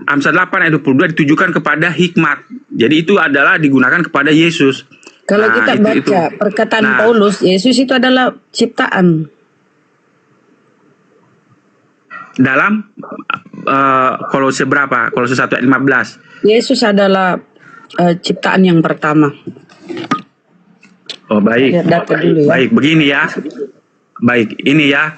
Amsal 8 ayat 22 ditujukan kepada hikmat. Jadi itu adalah digunakan kepada Yesus. Kalau kita baca perkataan Paulus, Yesus itu adalah ciptaan. Dalam Kolose berapa? Kolose 1 ayat 15. Yesus adalah ciptaan yang pertama. Oh, baik. Data dulu ya. Baik, begini ya. Baik, ini ya.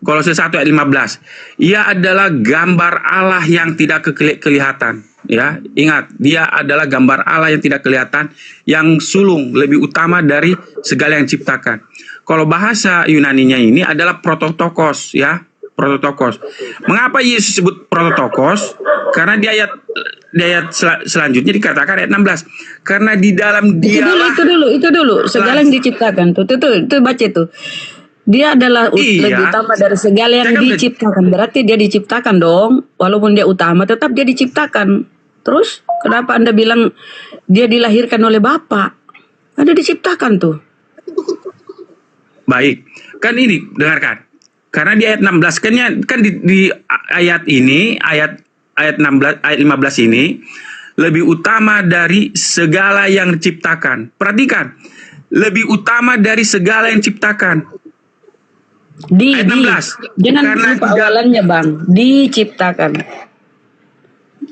Kolose 1 ayat 15. Ia adalah gambar Allah yang tidak kelihatan. Ya, ingat, dia adalah gambar Allah yang tidak kelihatan, yang sulung, lebih utama dari segala yang diciptakan. Kalau bahasa Yunaninya ini adalah prototokos, ya, prototokos. Mengapa Yesus sebut prototokos? Karena di ayat selanjutnya dikatakan ayat 16. Karena di dalam dia itu dulu, segala yang diciptakan tuh baca itu. Dia adalah lebih utama dari segala yang diciptakan. Berarti dia diciptakan dong. Walaupun dia utama, tetap dia diciptakan. Terus, kenapa Anda bilang dia dilahirkan oleh Bapa? Ada diciptakan tuh. Baik. Kan ini, dengarkan. Karena di ayat 16, kan di ayat ini, ayat 16, ayat 15 ini, lebih utama dari segala yang diciptakan. Perhatikan. Lebih utama dari segala yang diciptakan. Ayat 16. Jangan lupa awalannya Bang, diciptakan.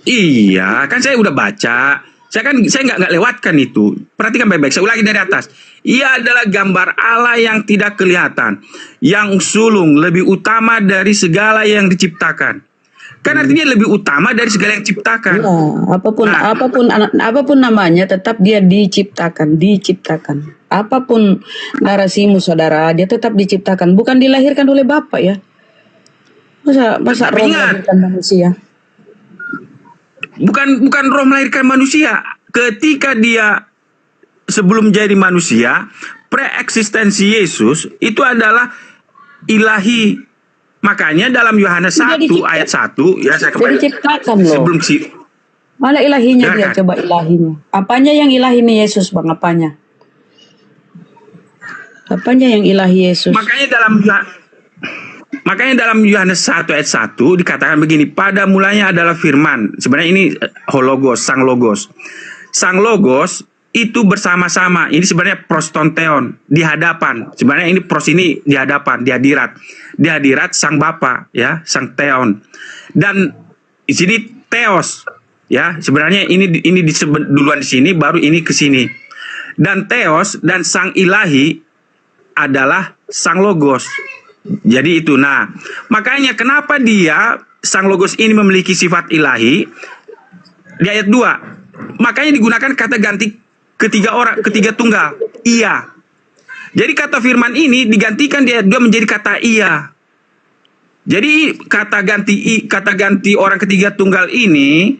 Iya, kan saya udah baca. Saya nggak lewatkan itu. Perhatikan baik-baik. Saya ulangi dari atas. Ia adalah gambar Allah yang tidak kelihatan, yang sulung, lebih utama dari segala yang diciptakan. Kan artinya lebih utama dari segala yang diciptakan. Ya, apapun namanya, tetap dia diciptakan. Apapun narasimu saudara, dia tetap diciptakan, bukan dilahirkan oleh Bapa ya. Masa roh melahirkan manusia? Bukan roh melahirkan manusia. Ketika dia sebelum jadi manusia, preeksistensi Yesus itu adalah ilahi. Makanya dalam Yohanes 1 ayat 1 ya, saya kembali. Diciptakan loh. Sebelum mana ilahinya dia, coba ilahinya. Apanya yang ilahi nih Yesus Bang, apanya? Apanya yang ilahi Yesus? Makanya Makanya dalam Yohanes 1 ayat 1 dikatakan begini, pada mulanya adalah firman. Sebenarnya ini hologos, sang logos. Sang logos itu bersama-sama. Ini sebenarnya prostonteon, di hadapan. Sebenarnya ini pros ini di hadapan, di hadirat. Di hadirat sang Bapa, ya, sang teon. Dan di sini theos, ya. Sebenarnya ini disebut duluan di sini, baru ini ke sini. Dan theos dan sang ilahi adalah sang logos. Jadi itu. Nah, makanya kenapa dia sang logos ini memiliki sifat ilahi di ayat 2. Makanya digunakan kata ganti ketiga tunggal, iya. Jadi kata firman ini digantikan di ayat 2 menjadi kata iya. Jadi kata ganti orang ketiga tunggal ini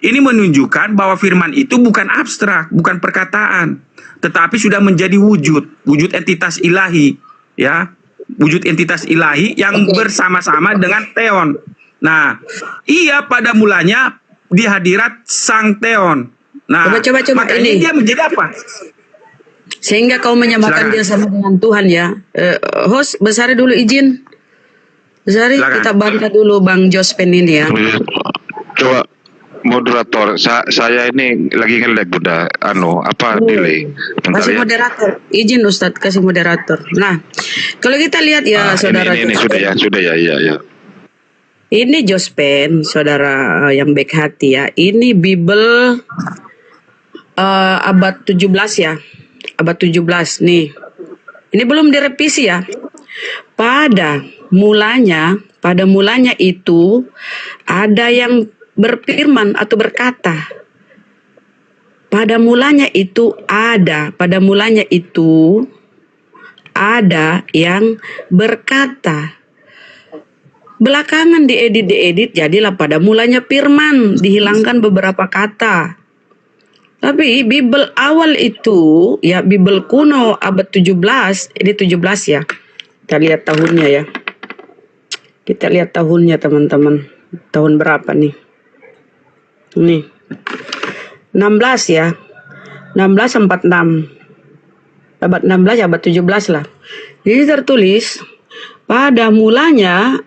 menunjukkan bahwa firman itu bukan abstrak, bukan perkataan, tetapi sudah menjadi wujud entitas ilahi, ya. Wujud entitas ilahi yang bersama-sama dengan teon. Nah, iya pada mulanya di hadirat sang teon. Nah, coba makanya ini dia menjadi apa? Sehingga kau menyamakan dia sama dengan Tuhan, ya. Host, Besari dulu izin. Besari, kita bantah dulu Bang Jospen ini, ya. Coba moderator, saya ini lagi nge-lag Bunda, delay. Kasih moderator, izin Ustadz, kasih moderator. Nah, kalau kita lihat ya, saudara. Ini sudah ya. Ini Jospen, saudara yang baik hati, ya. Ini Bible abad 17, ya. Abad 17 nih. Ini belum direvisi, ya. Pada mulanya itu ada yang berfirman atau berkata. Pada mulanya itu ada yang berkata. Belakangan diedit jadilah pada mulanya firman, dihilangkan beberapa kata. Tapi Bible awal itu, ya, Bible kuno abad 17, ini 17, ya. Kita lihat tahunnya, ya. Kita lihat tahunnya, teman-teman. Tahun berapa nih? Nih. 16, ya. 1646. Abad 16, abad 17 lah. Jadi tertulis pada mulanya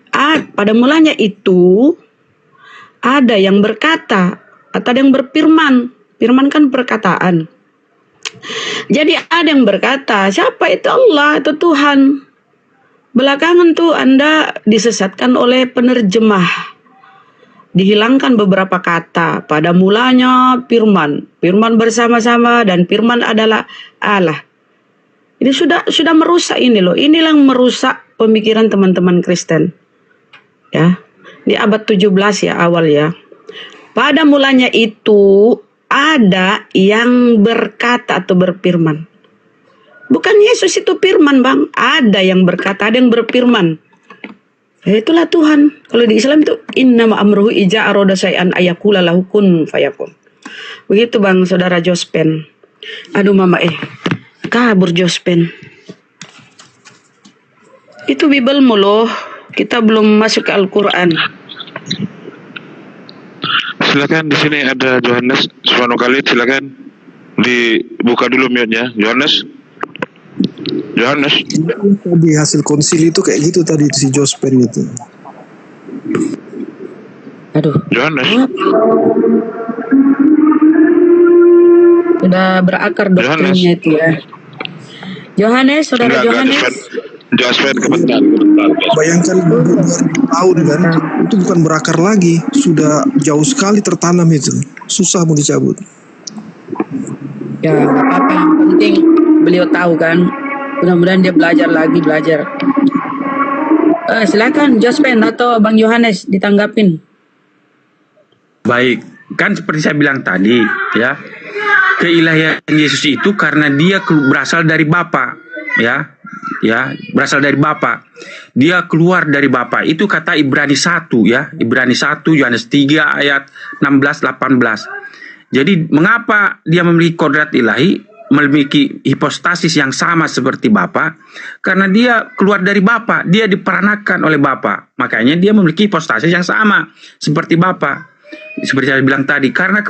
itu ada yang berkata atau ada yang berfirman. Firman kan perkataan. Jadi ada yang berkata, siapa itu? Allah, itu Tuhan. Belakangan tuh Anda disesatkan oleh penerjemah. Dihilangkan beberapa kata. Pada mulanya firman. Firman bersama-sama dan firman adalah Allah. Ini sudah merusak ini loh. Inilah yang merusak pemikiran teman-teman Kristen. Ya. Di abad 17 ya awal ya. Pada mulanya itu ada yang berkata atau berfirman. Bukan Yesus itu firman, Bang. Ada yang berkata, ada yang berfirman. Ya, itulah Tuhan. Kalau di Islam itu innama amruhu ija aroda syai'an ayakula lahu kun fayakun. Begitu Bang Saudara Jospen. Aduh Mama kabur Jospen. Itu Bible-mu loh. Kita belum masuk ke Al-Quran. Silakan, di sini ada Yohanes Subhanu Khalid, silakan dibuka dulu mute-nya. Yohanes. Di hasil konsili itu kayak gitu tadi si Jospen itu. Aduh. Yohanes. Sudah berakar doktrinnya itu ya. Yohanes, saudara Yohanes. Jospen kebentar. Bayangkan 2000 tahun kan, itu bukan berakar lagi, sudah jauh sekali tertanam itu, susah mau dicabut. Ya, apa yang penting beliau tahu kan, mudah-mudahan dia belajar. Silakan Jospen atau Bang Yohanes ditanggapin. Baik, kan seperti saya bilang tadi, ya, keilahian Yesus itu karena dia berasal dari Bapa, ya, berasal dari Bapa. Dia keluar dari Bapa. Itu kata Ibrani 1 ya, Ibrani 1 Yohanes 3 ayat 16-18. Jadi mengapa dia memiliki kodrat ilahi, memiliki hipostasis yang sama seperti Bapa? Karena dia keluar dari Bapa, dia diperanakan oleh Bapa. Makanya dia memiliki hipostasis yang sama seperti Bapa. Seperti saya bilang tadi, karena